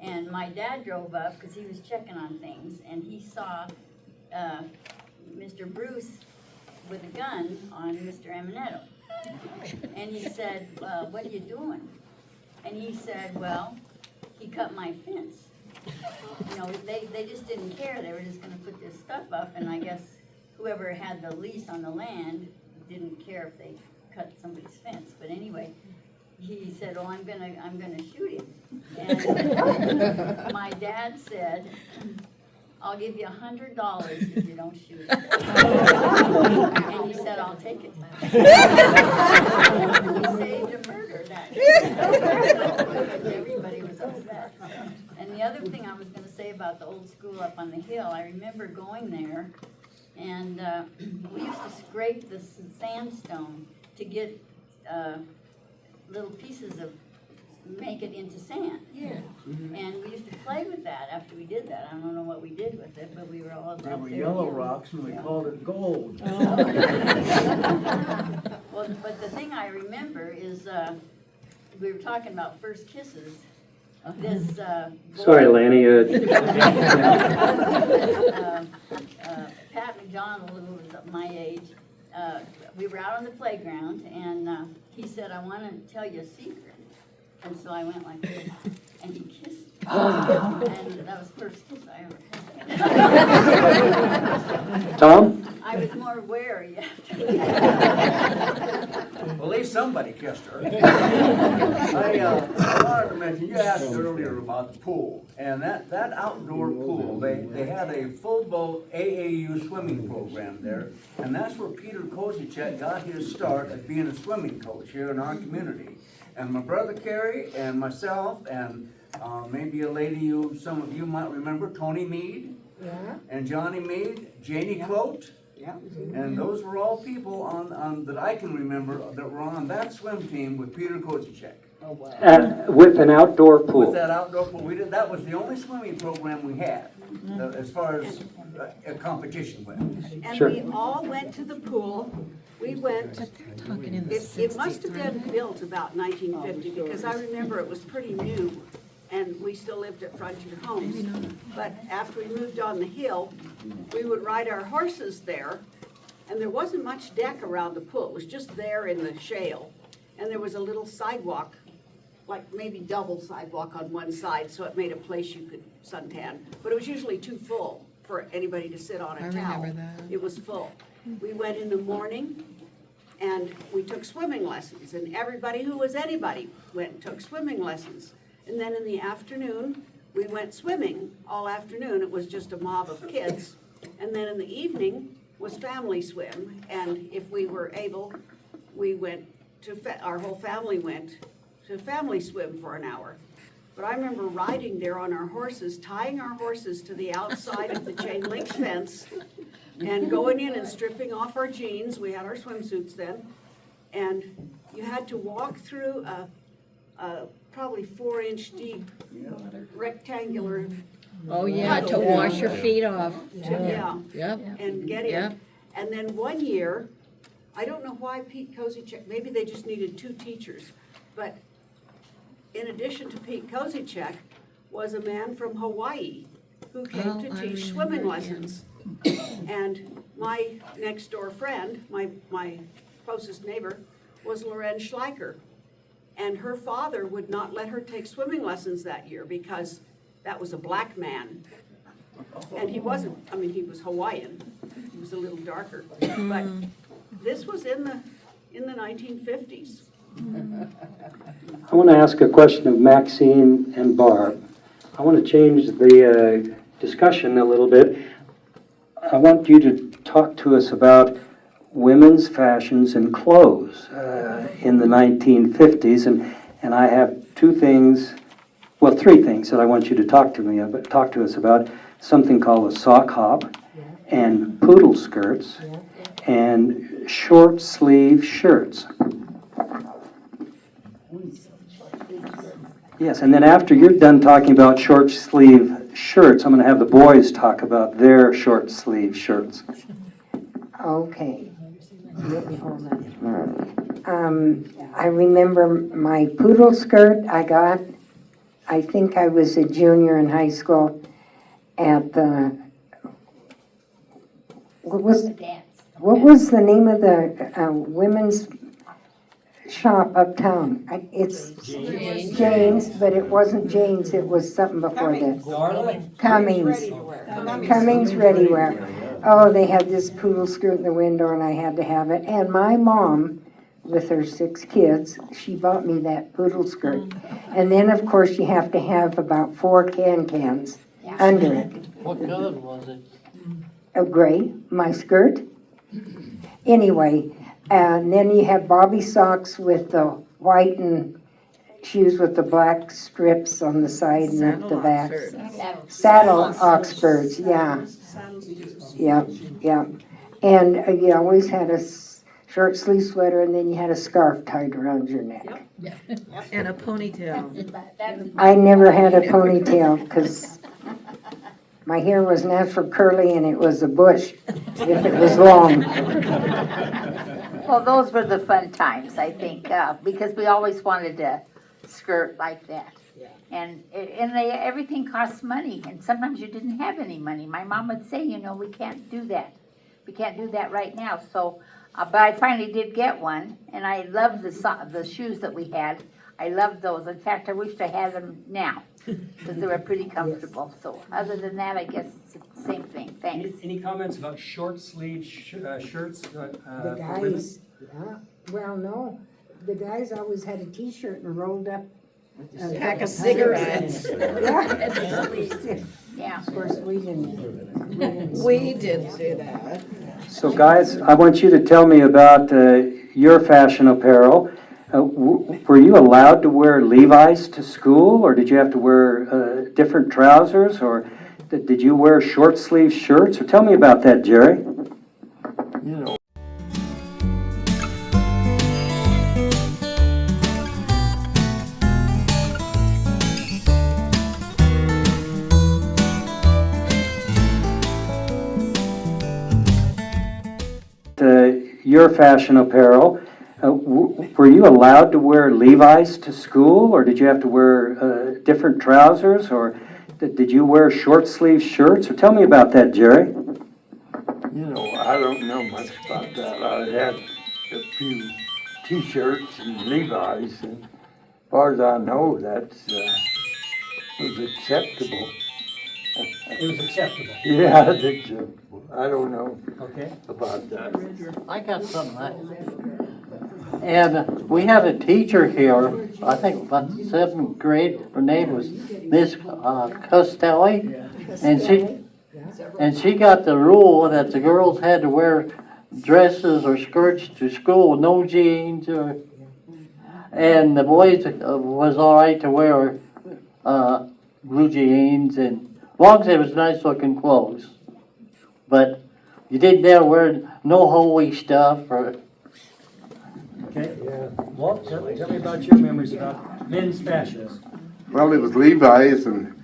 And my dad drove up because he was checking on things, and he saw Mr. Bruce with a gun on Mr. Amanetto. And he said, what are you doing? And he said, well, he cut my fence. You know, they just didn't care. They were just going to put this stuff up, and I guess whoever had the lease on the land didn't care if they cut somebody's fence. But anyway, he said, "Oh, I'm gonna shoot him." And my dad said, "I'll give you $100 if you don't shoot him." And he said, "I'll take it." He saved a murder that day. Everybody was upset. And the other thing I was going to say about the old school up on the hill, I remember going there, and we used to scrape the sandstone to get little pieces of, make it into sand. Yeah. And we used to play with that after we did that. I don't know what we did with it, but we were all There up were there. yellow rocks and we called it gold. Well, but the thing I remember is we were talking about first kisses. This Sorry, Lanny. Pat McDonald, who was my age, we were out on the playground, and he said, "I want to tell you a secret." And so I went like this, and he kissed me. And that was the first kiss I ever had. Tom? I was more wary after. Well, at least somebody kissed her. I wanted to mention, you asked earlier about the pool, and that outdoor pool, they had a full boat AAU swimming program there, and that's where Peter Kozichek got his start at being a swimming coach here in our community. And my brother Kerry and myself and maybe a lady some of you might remember, Tony Mead, and Johnny Mead, Janie Quote. Yeah. And those were all people on that I can remember that were on that swim team with Peter Kozichek. With an outdoor with pool. that outdoor pool. That was the only swimming program we had, as far as a competition went. And Sure. we all went to the pool. We went, it must have been built about 1950, because I remember it was pretty new, and we still lived at Frontier Homes. But after we moved on the hill, we would ride our horses there, and there wasn't much deck around the pool. It was just there in the shale. And there was a little sidewalk, like maybe double sidewalk on one side, so it made a place you could suntan. But it was usually too full for anybody to sit on a towel. It was full. We went in the morning, and we took swimming lessons, and everybody who was anybody went and took swimming lessons. And then in the afternoon, we went swimming all afternoon. It was just a mob of kids. And then in the evening was family swim, and if we were able, we went to, our whole family went to family swim for an hour. But I remember riding there on our horses, tying our horses to the outside of the chain link fence, and going in and stripping off our jeans. We had our swimsuits then. And you had to walk through a probably 4-inch deep rectangular. Oh, yeah, to wash your feet off. Yeah. Yep. And get in. Yep. And then one year, I don't know why Pete Kozychek, maybe they just needed 2 teachers, but in addition to Pete Kozychek was a man from Hawaii who came to teach swimming lessons. And my next door friend, my closest neighbor, was Loren Schleicher. And her father would not let her take swimming lessons that year because that was a black man. And he wasn't, I mean, he was Hawaiian. He was a little darker. But this was in the 1950s. I want to ask a question of Maxine and Barb. I want to change the discussion a little bit. I want you to talk to us about women's fashions and clothes in the 1950s, and I have 3 things that I want you to talk to us about. Something called a sock hop, and poodle skirts, and short sleeve shirts. Yes, and then after you're done talking about short sleeve shirts, I'm going to have the boys talk about their short sleeve shirts. Okay. Hold on. I remember my poodle skirt I got, I think I was a junior in high school at the, what was the name of the women's shop uptown? It's Jane's, but it wasn't Jane's, it was something before that. Cummings Ready Wear. Oh, they had this poodle skirt in the window and I had to have it. And my mom, with her 6 kids, she bought me that poodle skirt. And then, of course, you have to have about 4 cans under it. What color was it? A gray, my skirt. Anyway, and then you have bobby socks with the white and shoes with the black strips on the side and up the back. Saddle Oxfords, yeah. Yeah. And you always had a short sleeve sweater and then you had a scarf tied around your neck. And a ponytail. I never had a ponytail because my hair was natural curly and it was a bush if it was long. Well, those were the fun times, I think, because we always wanted to skirt like that. And everything costs money, and sometimes you didn't have any money. My mom would say, we can't do that. We can't do that right now. So, but I finally did get one, and I loved the shoes that we had. I loved those. In fact, I wished I had them now, because they were pretty comfortable. So other than that, I guess it's the same thing. Thanks. Any comments about short sleeve shirts? The guys, well, no. The guys always had a T-shirt and rolled up a Pack of cigarettes. Yeah. Of course, we didn't. We did do that. So guys, I want you to tell me about your fashion apparel. Were you allowed to wear Levi's to school, or did you have to wear different trousers, or did you wear short sleeve shirts? Or tell me about that, Jerry. your fashion apparel, were you allowed to wear Levi's to school, or did you have to wear different trousers, or did you wear short sleeve shirts? Or tell me about that, Jerry. You know, I don't know much about that. I had a few T-shirts and Levi's, and as far as I know, that's was acceptable. It was acceptable. Yeah, I think so. I don't know Okay. about that. I got something. And we had a teacher here, I think about the 7th grade. Her name was Miss Costelli. And she got the rule that the girls had to wear dresses or skirts to school, no jeans, and the boys was all right to wear blue jeans, and as long as it was nice looking clothes. But you didn't dare wear no holy stuff or. Okay. Walt, tell me about your memories about men's fashions. Well, it was Levi's and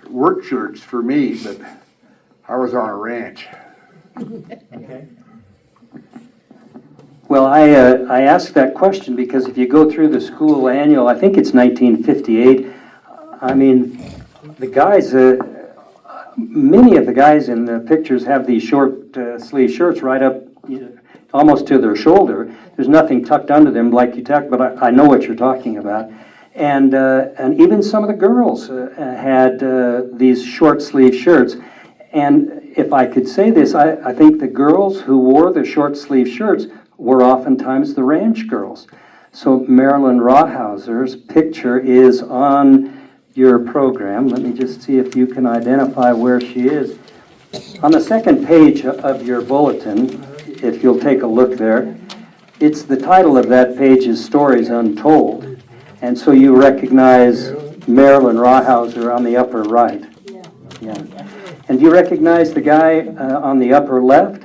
work shirts for me, but I was on a ranch. Okay. Well, I asked that question because if you go through the school annual, I think it's 1958, I mean, the guys, many of the guys in the pictures have these short sleeve shirts right up almost to their shoulder. There's nothing tucked under them like you talk, but I know what you're talking about. And even some of the girls had these short sleeve shirts. And if I could say this, I think the girls who wore the short sleeve shirts were oftentimes the ranch girls. So Marilyn Rawhauser's picture is on your program. Let me just see if you can identify where she is. On the second page of your bulletin, if you'll take a look there, it's the title of that page is Stories Untold. And so you recognize Marilyn Rawhauser on the upper right. Yeah. And do you recognize the guy on the upper left?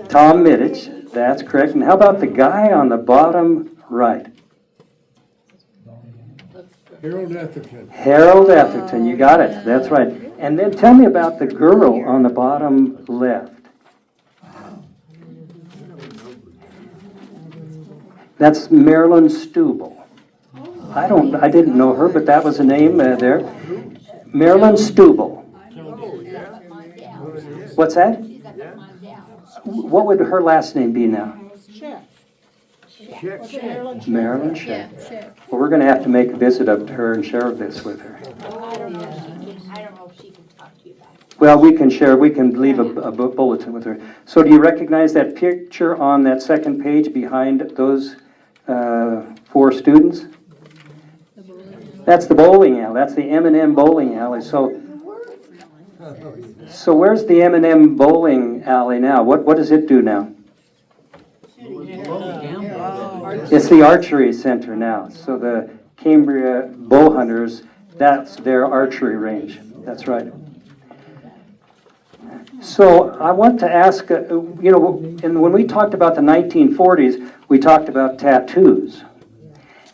Tom Middich, that's correct. And how about the guy on the bottom right? Harold Atherton. Harold Atherton, you got it. That's right. And then tell me about the girl on the bottom left. That's Marilyn Stubel. I didn't know her, but that was a name there. Marilyn Stubel. What's that? What would her last name be now? Marilyn Shep. Well, we're going to have to make a visit up to her and share this with her. I don't know if she can talk to you about it. Well, we can leave a bulletin with her. So do you recognize that picture on that second page behind those 4 students? That's the bowling alley. That's the M&M bowling alley. So where's the M&M bowling alley now? What does it do now? It's the archery center now. So the Cambria Bowhunters, that's their archery range. That's right. So I want to ask, when we talked about the 1940s, we talked about tattoos.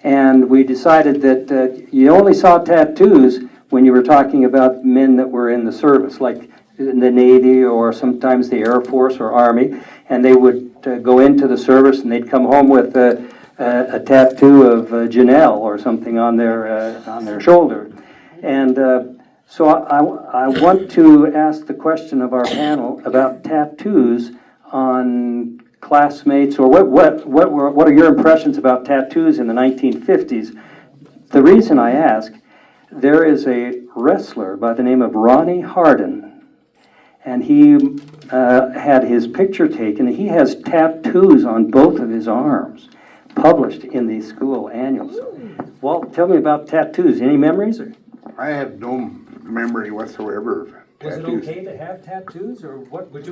And we decided that you only saw tattoos when you were talking about men that were in the service, like in the Navy or sometimes the Air Force or Army, and they would go into the service and they'd come home with a tattoo of Janelle or something on their shoulder. And so I want to ask the question of our panel about tattoos on classmates, or what are your impressions about tattoos in the 1950s? The reason I ask, there is a wrestler by the name of Ronnie Hardin, and he had his picture taken. He has tattoos on both of his arms, published in the school annuals. Walt, tell me about tattoos. Any memories? I have no memory whatsoever of Was it tattoos. okay to have tattoos, or what would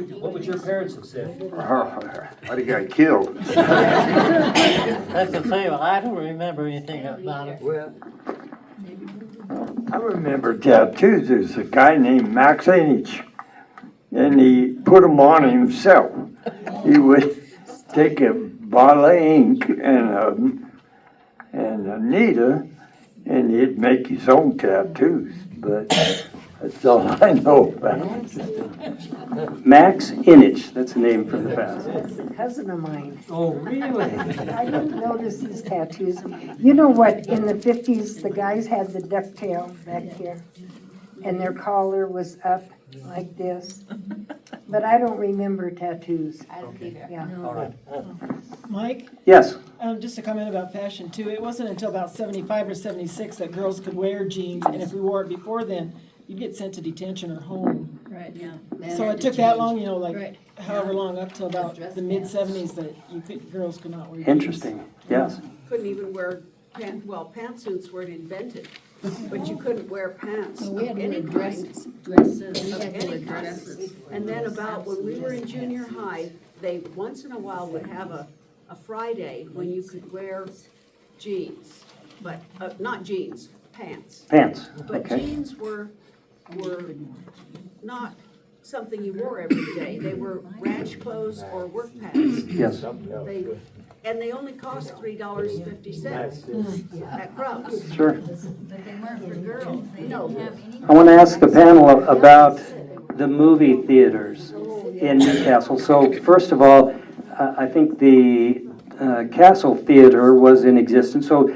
your parents have said? I'd have got killed. That's the same. I don't remember anything about it. Well, I remember tattoos. There's a guy named Max Ainich, and he put them on himself. He would take a bottle of ink and a needle, and he'd make his own tattoos. But That's all I know. Max Inich, that's the name for the fast. That's a cousin of mine. Oh, really? I didn't notice these tattoos. You know what, in the 50s, the guys had the ducktail back here, and their collar was up like this. But I don't remember tattoos. I don't either. Yeah. All right. Mike, Yes, just a comment about fashion too. It wasn't until about 75 or 76 that girls could wear jeans, and if we wore it before then, you'd get sent to detention or home. Right, yeah. So it took that long, you know, Right. like however long, up till about the mid-70s that girls could not wear jeans. interesting, yes. Couldn't even wear pantsuits weren't invented, but you couldn't wear pants. We had to any wear kind. dresses. Of any kind. And then about when we were in junior high, they once in a while would have a Friday when you could wear jeans, but, not jeans, pants. Pants, But okay. jeans were not something you wore every day. They were ranch clothes or work pants. Yes. And they only cost $3.50 at Crub's. Sure. But they weren't for girls. They didn't have any. I want to ask the panel about the movie theaters in Newcastle. So first of all, I think the Castle Theater was in existence. So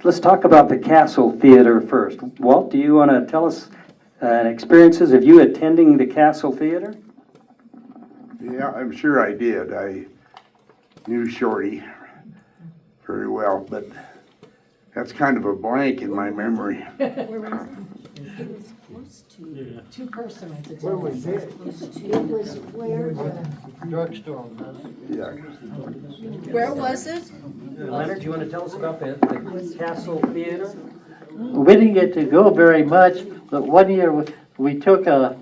let's talk about the Castle Theater first. Walt, do you want to tell us experiences of you attending the Castle Theater? Yeah, I'm sure I did. I knew Shorty very well, but that's kind of a blank in my memory. Too personal to Where was it? It was where Drugstore. Yeah. Where was it? Leonard, do you want to tell us about the Castle Theater? We didn't get to go very much, but one year we took our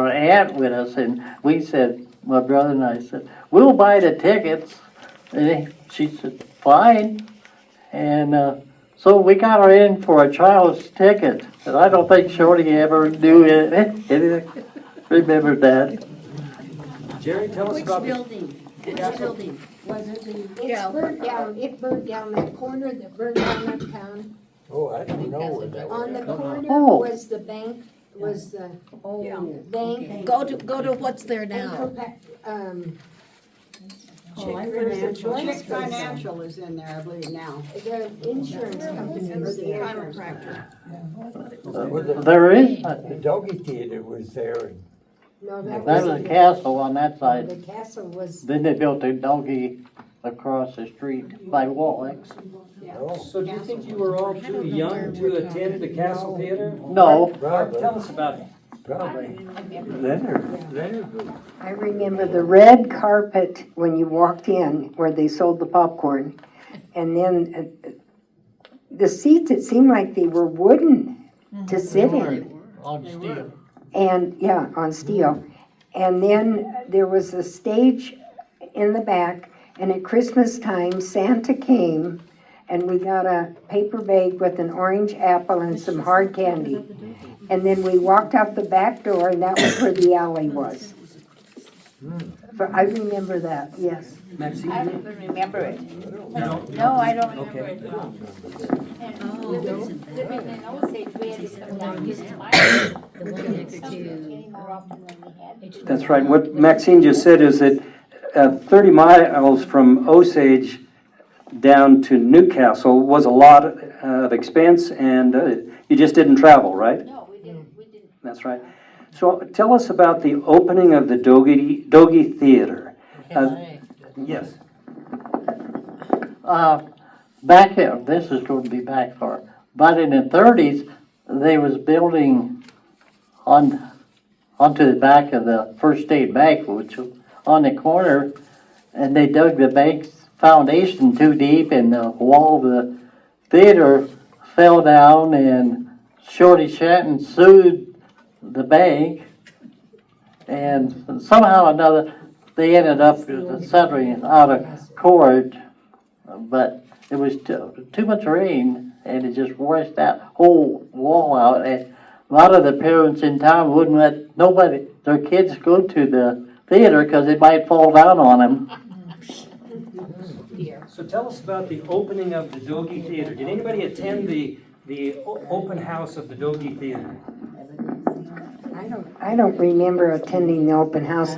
aunt with us, and we said, my brother and I said, we'll buy the tickets. And she said, fine. And so we got her in for a child's ticket. And I don't think Shorty ever knew anything. Remembered that. Jerry, tell us Which about building? Which building? Was it burnt down, it burnt down that corner that burned down uptown. Oh, I don't know where that was. On the corner Oh. was the bank, was the bank. Go to what's there now. Chick Financial is in there, I believe now. The insurance company was there. Chiropractor. There is, The doggy theater was there. No, that was a castle on that side. The castle was, Then they built a doggy across the street by Wallace. So do you think you were all too young to attend the Castle Theater? No. Barb, tell us about it. Probably. Leonard. I remember the red carpet when you walked in where they sold the popcorn. And then the seats, it seemed like they were wooden to sit in. On steel. And, yeah, on steel. And then there was a stage in the back, and at Christmas time, Santa came, and we got a paper bag with an orange apple and some hard candy. And then we walked out the back door, and that was where the alley was. I remember that, yes. Maxine? I don't even remember it. No? No, I don't remember Okay. it at all. And living in Osage, we had to come down here and buy getting more often than we had. That's right. What Maxine just said is that 30 miles from Osage down to Newcastle was a lot of expense, and you just didn't travel, right? No, we didn't. That's right. So tell us about the opening of the Dogie Theater. Yes. Back here, this is going to be back far, but in the 30s, they was building onto the back of the First State Bank, which was on the corner, and they dug the bank's foundation too deep, and the wall of the theater fell down, and Shorty Shanton sued the bank, and somehow or another, they ended up settling out of court, but it was too much rain, and it just washed that whole wall out, and a lot of the parents in town wouldn't let their kids go to the theater because it might fall down on them. So tell us about the opening of the Dogie Theater. Did anybody attend the open house of the Dogie Theater? I don't remember attending the open house.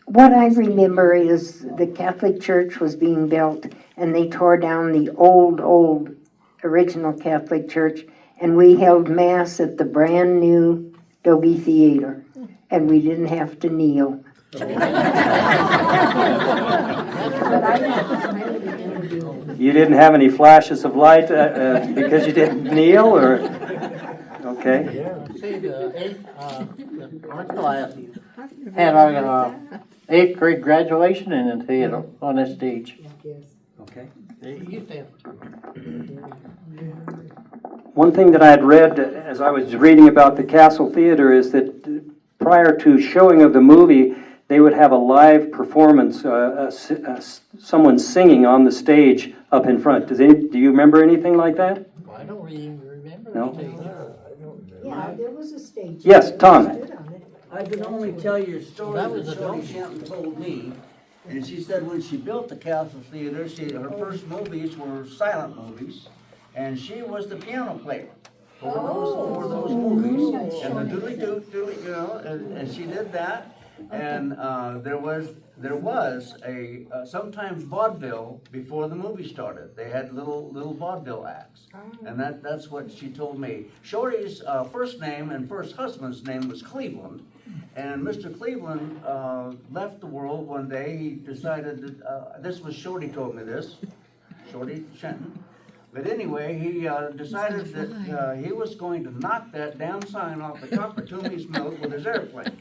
What I remember is the Catholic Church was being built and they tore down the old original Catholic Church, and we held mass at the brand new Dobie Theater, and we didn't have to kneel. You didn't have any flashes of light because you didn't kneel, or? Okay. Yeah, see, our class had our 8th grade graduation in the theater on the stage. Okay. They used to have. One thing that I had read as I was reading about the Castle Theater is that prior to showing of the movie, they would have a live performance, someone singing on the stage up in front. Do you remember anything like that? I don't even remember. No? Yeah, there was a stage. Yes, Tom. I can only tell you a story That was that a Shorty dope. Shanton told me. And she said when she built the Castle Theater, her first movies were silent movies. And she was the piano player for those movies. And the doodly-doo, you know, and she did that. And there was a sometimes vaudeville before the movie started. They had little vaudeville acts, and that's what she told me. Shorty's first name and first husband's name was Cleveland, and Mr. Cleveland left the world one day. He decided that this was Shorty told me this, Shorty Shenton. But anyway, he decided that he was going to knock that damn sign off the top of Toomey's Mills with his airplane.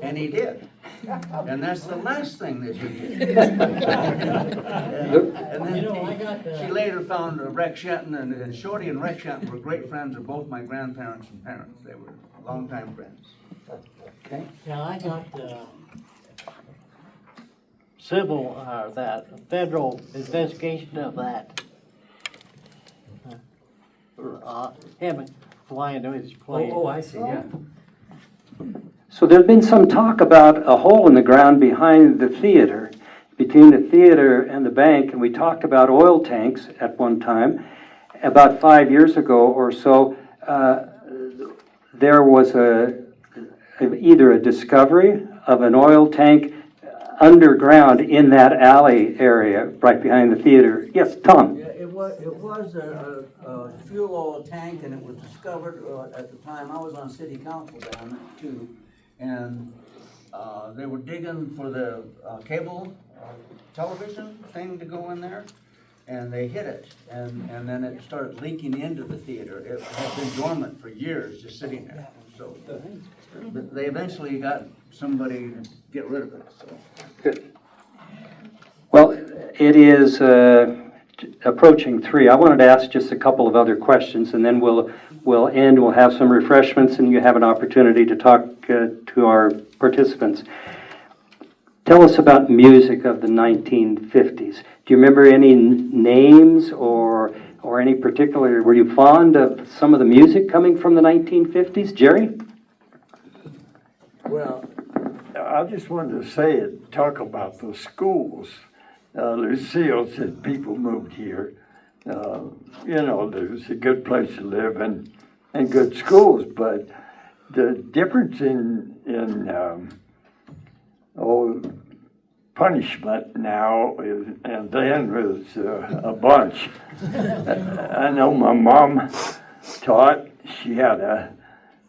And he did. And that's the last thing that he did. and then she later found Rex Shenton, and Shorty and Rex Shenton were great friends of both my grandparents and parents. They were longtime friends. Okay. Yeah, I got civil, that federal investigation of that. Him flying to his plane. Oh, I see, yeah. So there's been some talk about a hole in the ground behind the theater, between the theater and the bank, and we talked about oil tanks at one time. About 5 years ago or so, there was either a discovery of an oil tank underground in that alley area right behind the theater. Yes, Tom? Yeah, it was a fuel oil tank, and it was discovered at the time. I was on city council down there too, and they were digging for the cable television thing to go in there, and they hit it, and then it started leaking into the theater. It had been dormant for years, just sitting there. So but they eventually got somebody to get rid of it. So. Good. Well, it is approaching 3. I wanted to ask just a couple of other questions, and then we'll end. We'll have some refreshments, and you have an opportunity to talk to our participants. Tell us about music of the 1950s. Do you remember any names or any particular? Were you fond of some of the music coming from the 1950s, Jerry? Well, I just wanted to say it, talk about the schools. Lucille said people moved here. You know, there's a good place to live and good schools, but the difference in punishment now is, and then was a bunch. I know my mom taught, she had a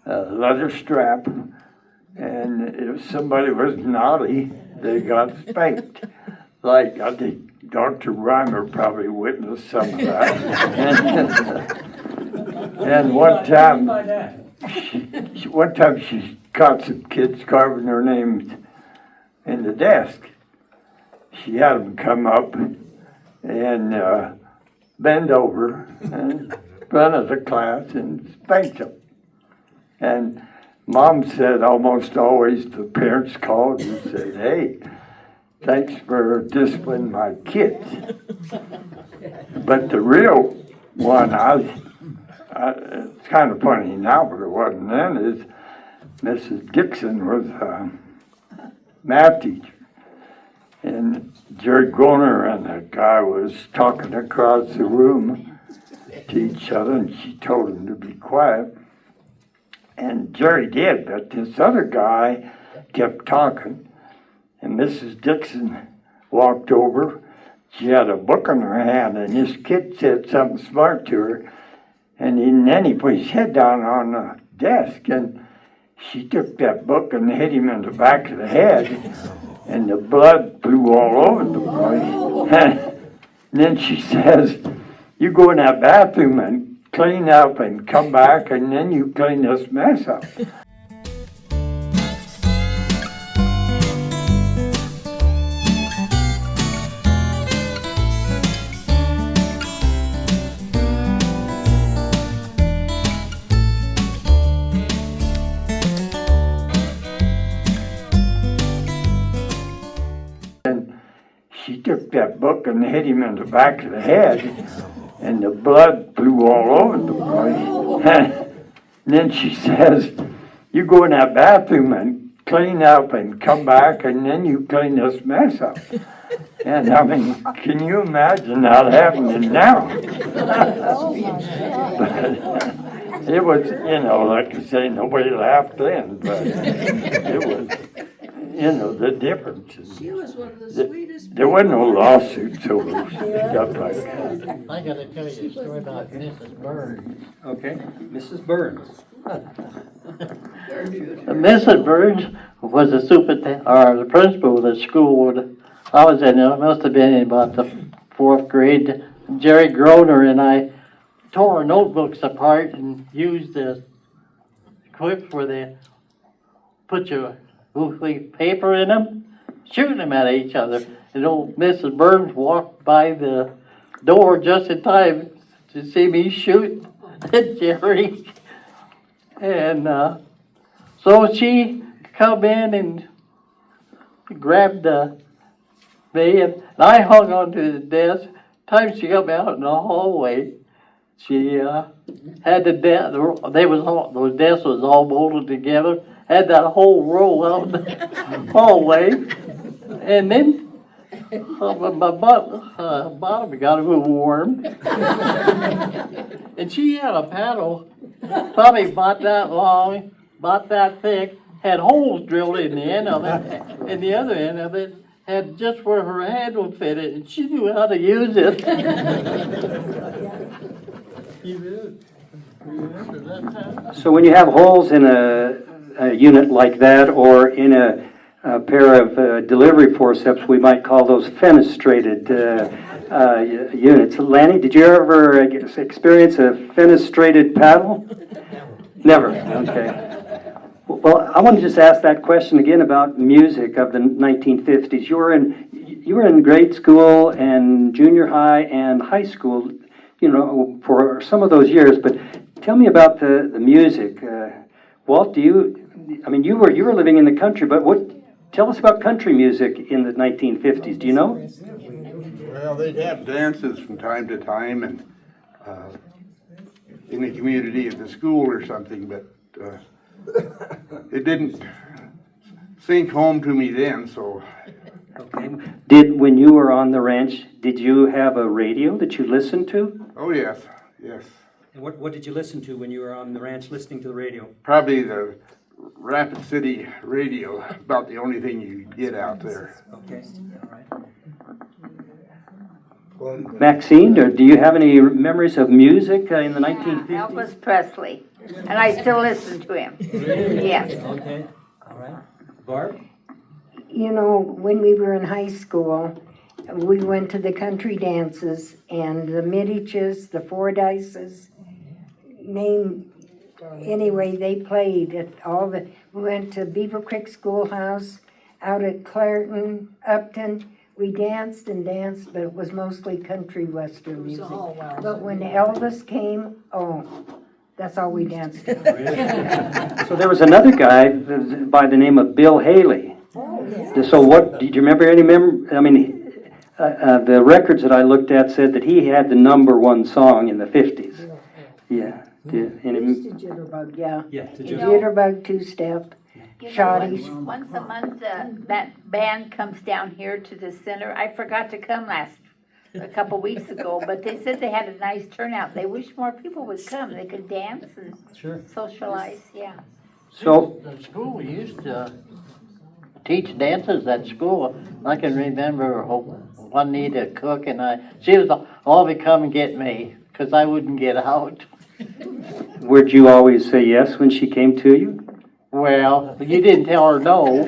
leather strap, and if somebody was naughty, they got spanked. Like, I think Dr. Reimer probably witnessed some of that. And one time she caught some kids carving their names in the desk. She had them come up and bend over in front of the class and spank them. And Mom said almost always the parents called and said, "Hey, thanks for disciplining my kids." But the real one, it's kind of funny now, but it wasn't then, is Mrs. Dixon was a math teacher. And Jerry Groner and that guy was talking across the room to each other, and she told him to be quiet. And Jerry did, but this other guy kept talking, and Mrs. Dixon walked over. She had a book in her hand, and this kid said something smart to her, and then he put his head down on the desk, and she took that book and hit him in the back of the head, and the blood flew all over the boy. And then she says, "You go in that bathroom and clean up and come back, and then you clean this mess up." And she took that book and hit him in the back of the head, and the blood flew all over the boy. And then she says, "You go in that bathroom and clean up and come back, and then you clean this mess up." And I mean, can you imagine that happening now? But it was, like I say, nobody laughed then, but it was, the difference. She was one of the sweetest. There wasn't no lawsuits over stuff like that. I gotta tell you a story about Mrs. Burns. Okay, Mrs. Burns. Mrs. Burns was the superintendent, or the principal of the school that I was in. It must have been in about the 4th grade. Jerry Groner and I tore our notebooks apart and used the clips where they put your paper in them, shooting them at each other. And old Mrs. Burns walked by the door just in time to see me shoot at Jerry. And so she come in and grabbed me, and I hung onto the desk. Time she got me out in the hallway, she had the desk. Those desks was all bolted together. Had that whole row out in the hallway, and then my bottom got a little warm, and she had a paddle, probably about that long, about that thick, had holes drilled in the end of it, and the other end of it had just where her hand would fit it, and she knew how to use it. So when you have holes in a unit like that, or in a pair of delivery forceps, we might call those fenestrated units. Lanny, did you ever experience a fenestrated paddle? Never. Okay. Well, I want to just ask that question again about music of the 1950s. You were in grade school and junior high and high school, for some of those years. But tell me about the music. Walt, you were living in the country, but tell us about country music in the 1950s. Do you know? Well, they'd have dances from time to time, and in the community at the school or something, but it didn't sink home to me then, so. Okay. When you were on the ranch, did you have a radio that you listened to? Oh, yes. And what did you listen to when you were on the ranch listening to the radio? Probably the Rapid City radio, about the only thing you get out there. Okay, all right. Maxine, do you have any memories of music in the 1950s? Elvis Presley, and I still listen to him. Yes. Okay, all right. Barb? When we were in high school, we went to the country dances, and the Middiches, the Fordyces, anyway, they played at we went to Beaver Creek Schoolhouse, out at Clairton, Upton. We danced and danced, but it was mostly country western music. But when Elvis came, that's all we danced to. So there was another guy by the name of Bill Haley. So did you remember any the records that I looked at said that he had the #1 song in the 50s. Yeah. Jitterbug, yeah. Yeah, Jitterbug, two-step, shotties. Once a month, that band comes down here to the center. I forgot to come a couple weeks ago, but they said they had a nice turnout. They wish more people would come. They could dance and Sure. socialize, yeah. So, The school used to teach dances at school. I can remember Juanita Cook and she was always come and get me, because I wouldn't get out. would you always say yes when she came to you? Well, you didn't tell her no.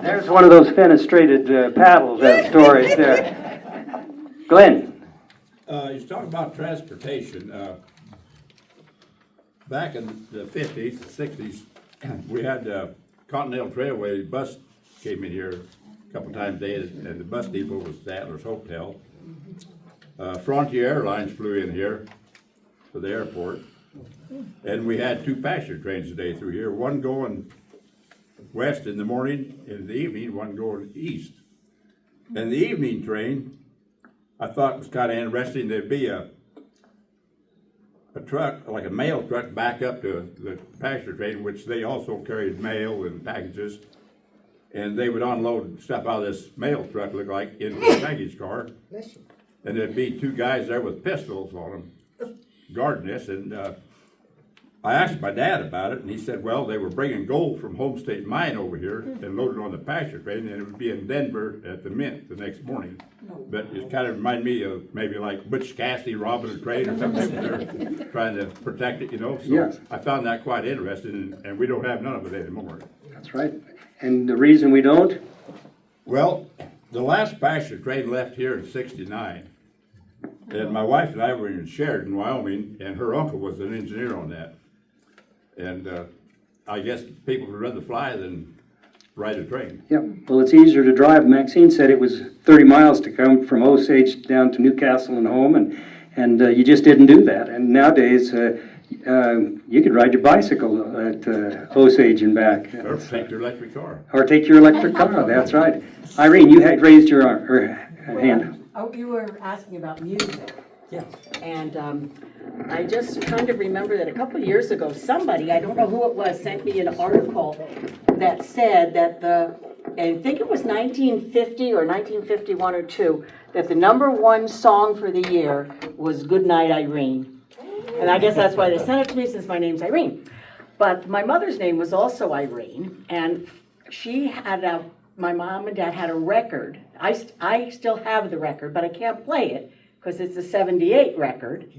There's one of those fenestrated paddles stories there. Glenn? You talk about transportation. Back in the 50s, 60s, we had Continental Trailway bus came in here a couple times a day, and the bus depot was Statler's Hotel. Frontier Airlines flew in here to the airport, and we had 2 passenger trains a day through here, one going west in the morning, in the evening, one going east. And the evening train, I thought was kind of interesting. There'd be a truck, like a mail truck, back up to the passenger train, which they also carried mail and packages. And they would unload stuff out of this mail truck, look like, into the baggage car. And there'd be 2 guys there with pistols on them, guarding this. And I asked my dad about it, and he said, well, they were bringing gold from Home State Mine over here and loaded on the passenger train, and it would be in Denver at the Mint the next morning. But it kind of reminded me of maybe like Butch Cassidy robbing a train or something. They're trying to protect it, you know. So Yes. I found that quite interesting, and we don't have none of it anymore. That's right. And the reason we don't? Well, the last passenger train left here in '69. And my wife and I were in Sheridan, Wyoming, and her uncle was an engineer on that. And I guess people would rather fly than ride a train. Yeah, well, it's easier to drive. Maxine said it was 30 miles to come from Osage down to Newcastle and home, and you just didn't do that. And nowadays, you could ride your bicycle at Osage and back. Or take your electric car. Or take your electric car, that's right. Irene, you had raised your hand. Oh, you were asking about music. Yes. And I just kind of remember that a couple of years ago, somebody, I don't know who it was, sent me an article that said that I think it was 1950 or 1951 or 2, that the #1 song for the year was Good Night, Irene. And I guess that's why they sent it to me, since my name's Irene. But my mother's name was also Irene, and she had my mom and dad had a record. I still have the record, but I can't play it because it's a '78 record.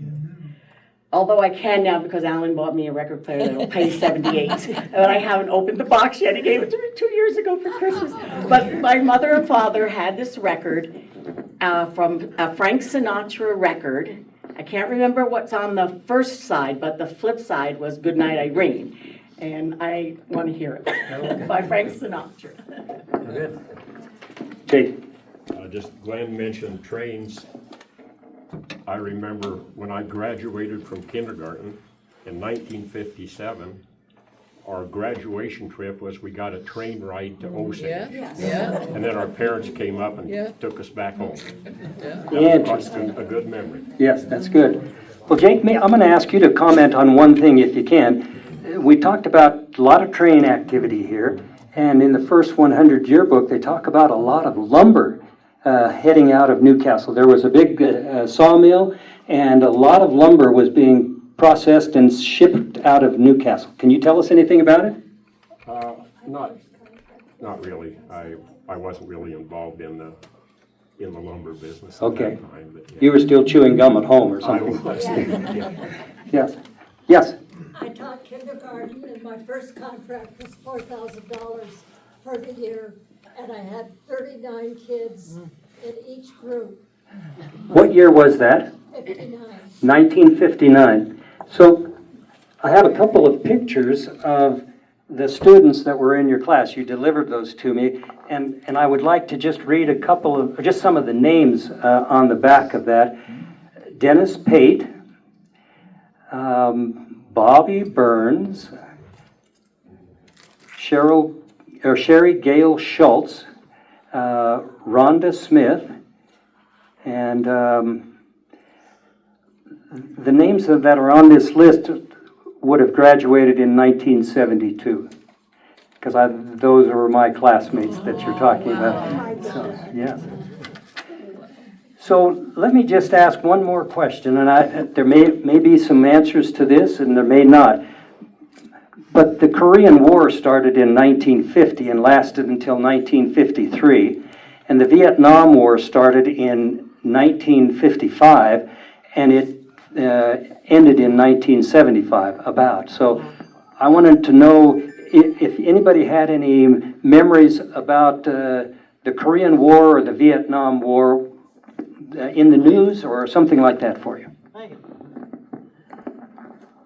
Although I can now because Alan bought me a record player that'll play '78. And I haven't opened the box yet. He gave it to me 2 years ago for Christmas. But my mother and father had this record from a Frank Sinatra record. I can't remember what's on the first side, but the flip side was Good Night, Irene. And I want to hear it by Frank Sinatra. Good. Jake. Just Glenn mentioned trains. I remember when I graduated from kindergarten in 1957, our graduation trip was we got a train ride to Osage. Yeah. And then our parents came up and took us back home. Interesting. A good memory. Yes, that's good. Well, Jake, I'm going to ask you to comment on one thing if you can. We talked about a lot of train activity here, and in the first 100 yearbook, they talk about a lot of lumber heading out of Newcastle. There was a big sawmill, and a lot of lumber was being processed and shipped out of Newcastle. Can you tell us anything about it? Not really. I wasn't really involved in the lumber business at Okay. that time. But, yeah. You were still chewing gum at home or something? I was, yeah. Yes. Yes. I taught kindergarten, and my first contract was $4,000 for the year, and I had 39 kids in each group. What year was that? 59. 1959. So I have a couple of pictures of the students that were in your class. You delivered those to me, and I would like to just read just some of the names on the back of that. Dennis Pate, Bobby Burns, Sherry Gale Schultz, Rhonda Smith, and the names that are on this list would have graduated in 1972, because those were my classmates that you're talking about. So, yes. So let me just ask one more question, and there may be some answers to this, and there may not. But the Korean War started in 1950 and lasted until 1953, and the Vietnam War started in 1955, and it ended in 1975, about. So I wanted to know if anybody had any memories about the Korean War or the Vietnam War in the news or something like that for you.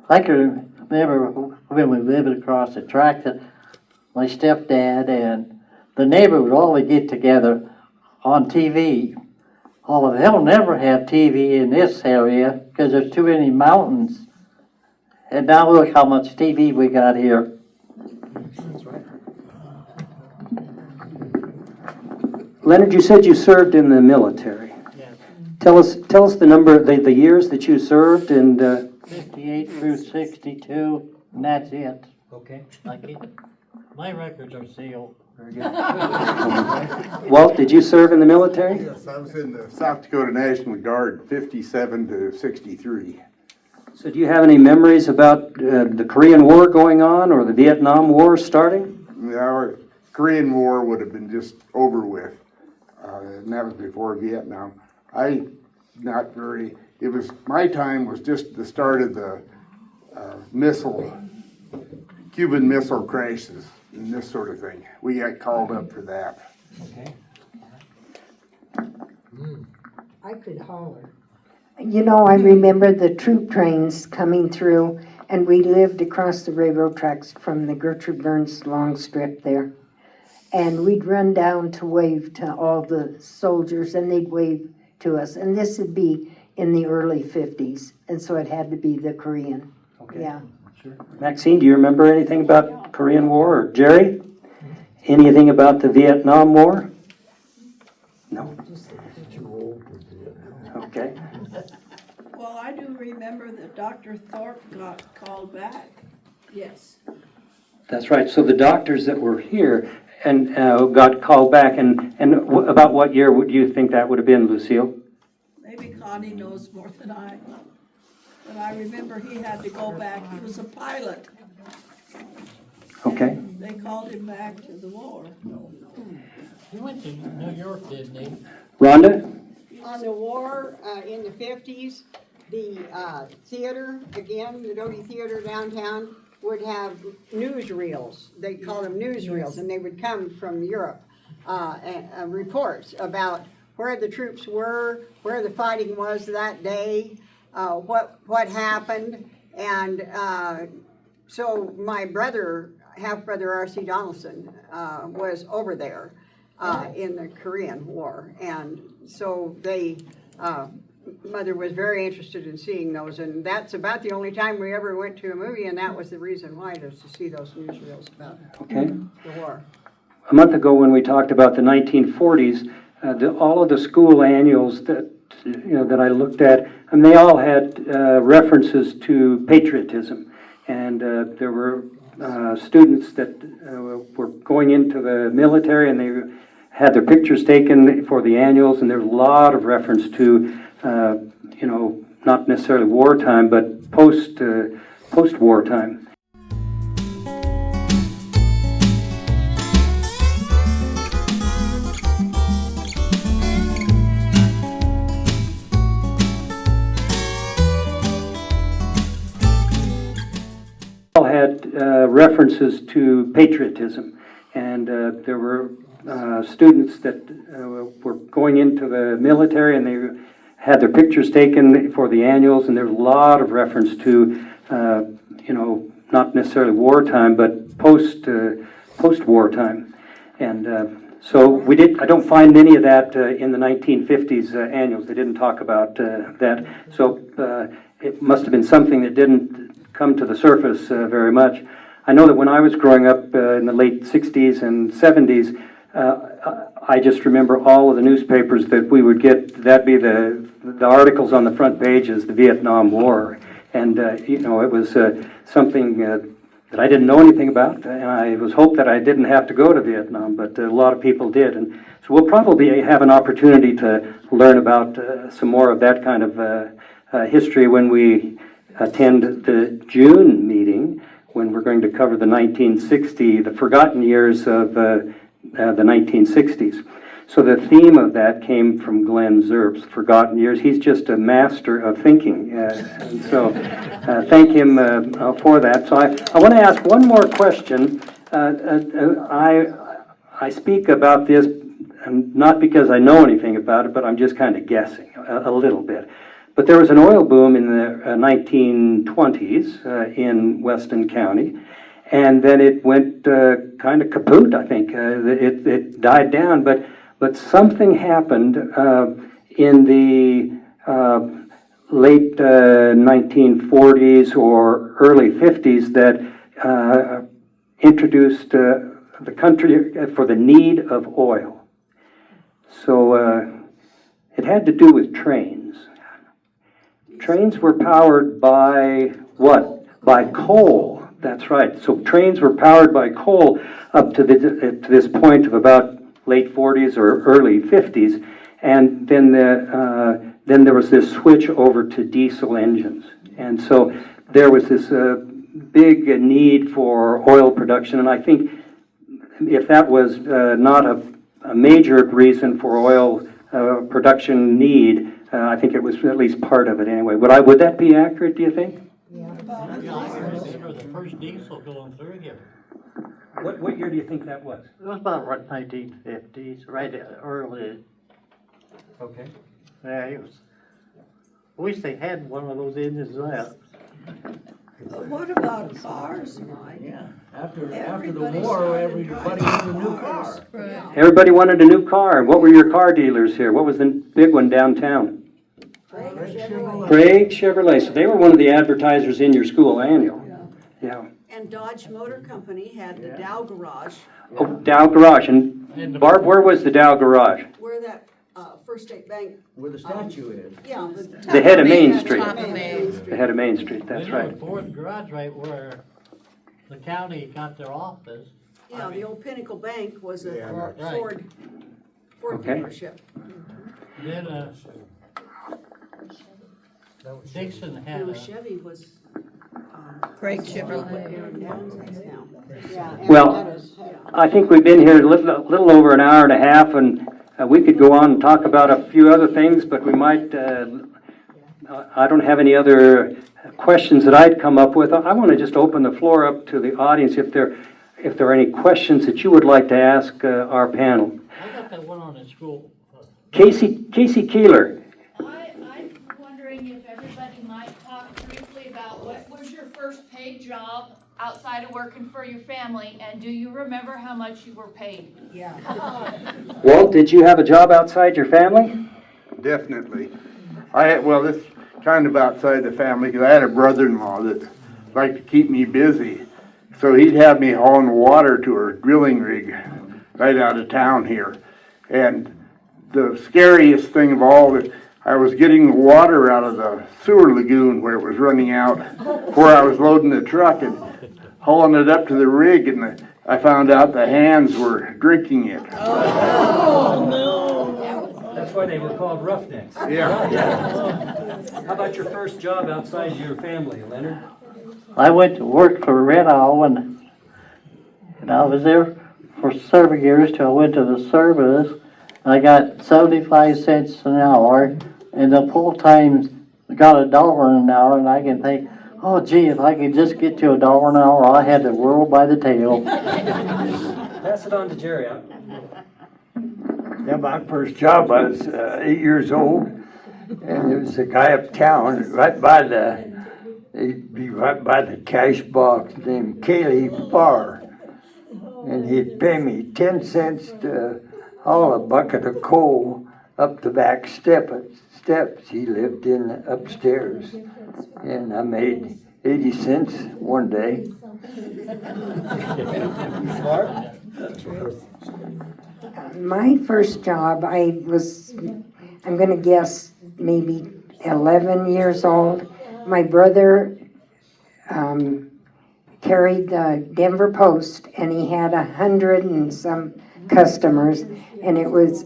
I can remember when we lived across the track that my stepdad and the neighbor would always get together on TV. Oh, they'll never have TV in this area because there's too many mountains. And now look how much TV we got here. That's right. Leonard, you said you served in the military. Yes. Tell us the number, the years that you served, and 58 through 62, and that's it. Okay. My records are sealed. Very good. Walt, did you serve in the military? Yes, I was in the South Dakota National Guard, 57 to 63. So do you have any memories about the Korean War going on or the Vietnam War starting? The Korean War would have been just over with, and that was before Vietnam. My time was just the start of the Cuban missile crisis and this sort of thing. We got called up for that. Okay. I could holler. You know, I remember the troop trains coming through, and we lived across the railroad tracks from the Gertrude Burns long strip there. And we'd run down to wave to all the soldiers, and they'd wave to us. And this would be in the early 50s, and so it had to be the Korean. Okay. Yeah. Sure. Maxine, do you remember anything about Korean War? Or Jerry? Anything about the Vietnam War? No? Okay. Well, I do remember that Dr. Thorpe got called back. Yes. That's right. So the doctors that were here and got called back, and about what year would you think that would have been, Lucille? Maybe Connie knows more than I. But I remember he had to go back. He was a pilot. Okay. They called him back to the war. He went to New York, didn't he? Rhonda? On the war in the 50s, the theater, again, the Doty Theater downtown, would have newsreels. They call them newsreels, and they would come from Europe, reports about where the troops were, where the fighting was that day, what happened, and so my brother, half-brother R.C. Donaldson, was over there in the Korean War, and so Mother was very interested in seeing those, and that's about the only time we ever went to a movie, and that was the reason why, was to see those newsreels about the war. A month ago when we talked about the 1940s, all of the school annuals that I looked at, and they all had references to patriotism, and there were students that were going into the military, and they had their pictures taken for the annuals, and there's a lot of reference to, not necessarily wartime, but post-war time. All had references to patriotism, and there were students that were going into the military, and they had their pictures taken for the annuals, and there's a lot of reference to, not necessarily wartime, but post-war time. And so I don't find any of that in the 1950s annuals. They didn't talk about that. So it must have been something that didn't come to the surface very much. I know that when I was growing up in the late 60s and 70s, I just remember all of the newspapers that we would get, that'd be the articles on the front pages, the Vietnam War. And, it was something that I didn't know anything about, and I was hoped that I didn't have to go to Vietnam, but a lot of people did. And so we'll probably have an opportunity to learn about some more of that kind of history when we attend the June meeting, when we're going to cover the forgotten years of the 1960s. So the theme of that came from Glenn Zerp's Forgotten Years. He's just a master of thinking. And so thank him for that. So I want to ask one more question. I speak about this not because I know anything about it, but I'm just kind of guessing a little bit. But there was an oil boom in the 1920s in Weston County. And then it went kind of kaput, I think. It died down, but something happened in the late 1940s or early 50s that introduced the country for the need of oil. So it had to do with trains. Trains were powered by what? By coal. That's right. So trains were powered by coal up to this point of about late 40s or early 50s, and then there was this switch over to diesel engines, and so there was this big need for oil production. And I think if that was not a major reason for oil production need, I think it was at least part of it anyway. Would that be accurate, do you think? I remember the first diesel going through here. What year do you think that was? It was about 1950s, right early. Okay. Yeah, it was. I wish they had one of those engines left. What about cars, Mike? Yeah, after the war, everybody wanted a new car. Everybody wanted a new car. What were your car dealers here? What was the big one downtown? Craig Chevrolet. So they were one of the advertisers in your school annual. Yeah. And Dodge Motor Company had the Dow Garage, Oh, Dow Garage. And Barb, where was the Dow Garage? where that First State Bank. Where the statue is. Yeah. The head of Main Street. Top of Main Street. The head of Main Street, that's You know, right. the Ford Garage, right where the county got their office. Yeah, the old Pinnacle Bank was a Right. Ford Okay. dealership. Then Dixon had No, a. Chevy was. Craig Chevrolet. Yeah. Well, I think we've been here a little over an hour and a half, and we could go on and talk about a few other things, but we might, I don't have any other questions that I'd come up with. I want to just open the floor up to the audience if there are any questions that you would like to ask our panel. I got that one on in school. Casey Keeler. I'm wondering if everybody might talk briefly about what was your first paid job outside of working for your family, and do you remember how much you were paid? Yeah. Walt, did you have a job outside your family? Definitely. This is kind of outside the family, because I had a brother-in-law that liked to keep me busy. So he'd have me hauling water to a drilling rig right out of town here. And the scariest thing of all, that I was getting the water out of the sewer lagoon where it was running out, where I was loading the truck and hauling it up to the rig, and I found out the hands were drinking it. Oh, no. That's why they were called roughnecks. Yeah. How about your first job outside your family, Leonard? I went to work for Red Owl, and I was there for several years till I went to the service. I got 75 cents an hour, and the full-time got $1 an hour, and I can think, oh, gee, if I could just get to $1 an hour, I had the world by the tail. Pass it on to Jerry. Yeah, my first job, I was 8 years old, and there was a guy uptown, right by the cash box, named Cayley Farr, and he'd pay me 10 cents to haul a bucket of coal up the back steps. He lived in upstairs, and I made 80 cents one day. My first job, I'm going to guess maybe 11 years old. My brother carried the Denver Post, and he had 100 and some customers, and it was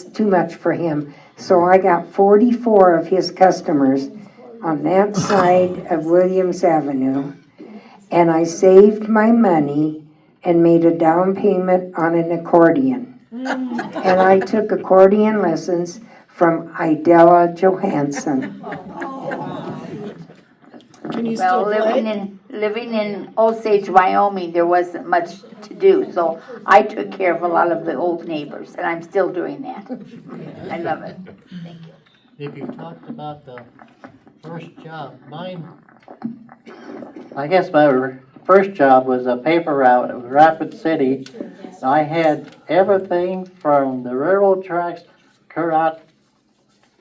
too much for him. So I got 44 of his customers on that side of Williams Avenue, and I saved my money and made a down payment on an accordion. And I took accordion lessons from Idella Johansson. Can you Well, still play? living in Osage, Wyoming, there wasn't much to do, so I took care of a lot of the old neighbors, and I'm still doing that. I love it. Thank you. If you talked about the first job, I guess my first job was a paper route in Rapid City. I had everything from the railroad tracks clear out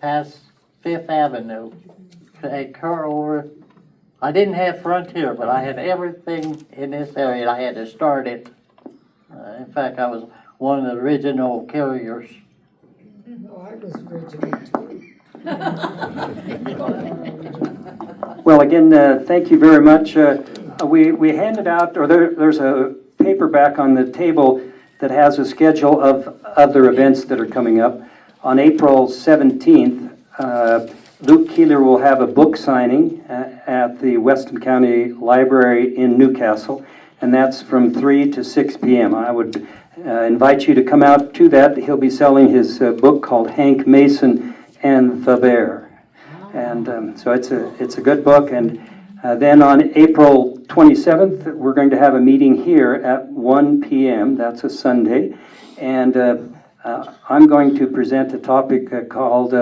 past Fifth Avenue, clear over. I didn't have Frontier, but I had everything in this area. I had to start it. In fact, I was one of the original carriers. Oh, I was original too. Well, again, thank you very much. We handed out, or there's a paperback on the table that has a schedule of other events that are coming up. On April 17th, Luke Keeler will have a book signing at the Weston County Library in Newcastle, and that's from 3 to 6 p.m. I would invite you to come out to that. He'll be selling his book called Hank Mason and the Bear. And so it's a good book. And then on April 27th, we're going to have a meeting here at 1 p.m. That's a Sunday. And I'm going to present a topic called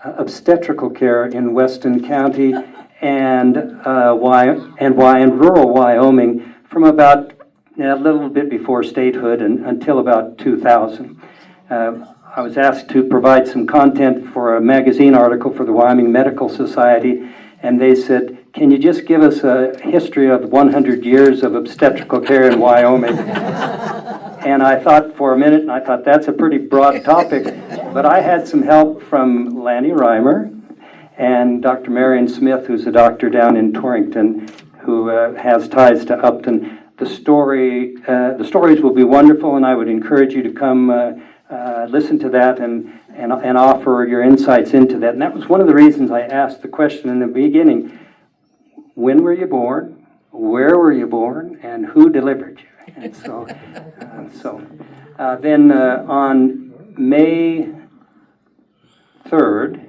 obstetrical care in Weston County and why in rural Wyoming from about a little bit before statehood and until about 2000. I was asked to provide some content for a magazine article for the Wyoming Medical Society, and they said, can you just give us a history of 100 years of obstetrical care in Wyoming? And I thought for a minute, and I thought that's a pretty broad topic, but I had some help from Lanny Reimer and Dr. Marion Smith, who's a doctor down in Torrington, who has ties to Upton. The stories will be wonderful, and I would encourage you to come listen to that and offer your insights into that. And that was one of the reasons I asked the question in the beginning, when were you born, where were you born, and who delivered you? And then on May 3rd,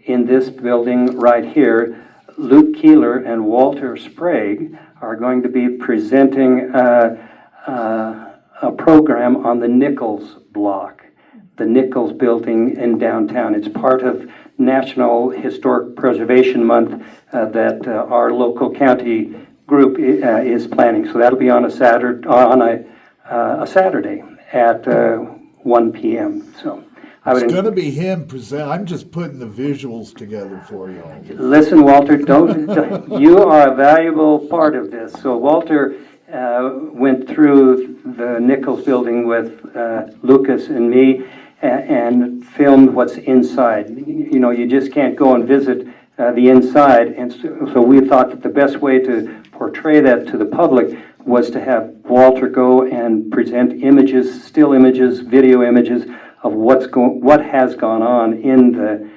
in this building right here, Luke Keeler and Walter Sprague are going to be presenting a program on the Nichols block, the Nichols building in downtown. It's part of National Historic Preservation Month that our local county group is planning. So that'll be on a Saturday at 1 p.m. So it's going to be him present. I'm just putting the visuals together for you. Listen, Walter, you are a valuable part of this. So Walter went through the Nichols building with Lucas and me and filmed what's inside. You know, you just can't go and visit the inside, and so we thought that the best way to portray that to the public was to have Walter go and present images, still images, video images of what has gone on in the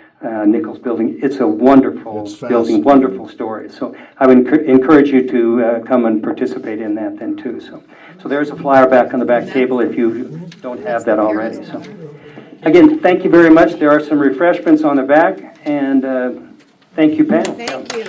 Nichols building. It's a wonderful building, wonderful story. So I would encourage you to come and participate in that then too. So there's a flyer back on the back table if you don't have that already. So again, thank you very much. There are some refreshments on the back, and thank you, Pam. Thank you.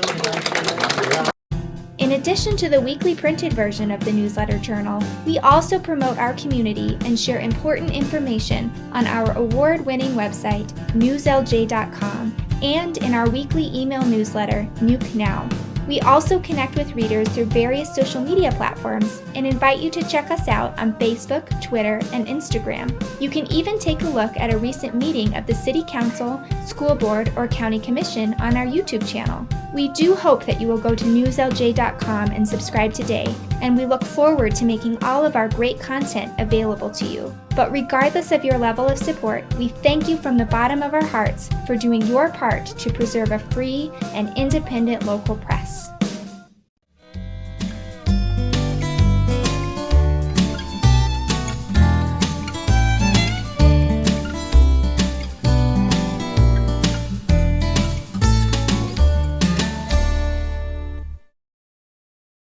In addition to the weekly printed version of the newsletter journal, we also promote our community and share important information on our award-winning website, newslj.com, and in our weekly email newsletter, Nuke Now. We also connect with readers through various social media platforms and invite you to check us out on Facebook, Twitter, and Instagram. You can even take a look at a recent meeting of the City Council, School Board, or County Commission on our YouTube channel. We do hope that you will go to newslj.com and subscribe today, and we look forward to making all of our great content available to you. But regardless of your level of support, we thank you from the bottom of our hearts for doing your part to preserve a free and independent local press.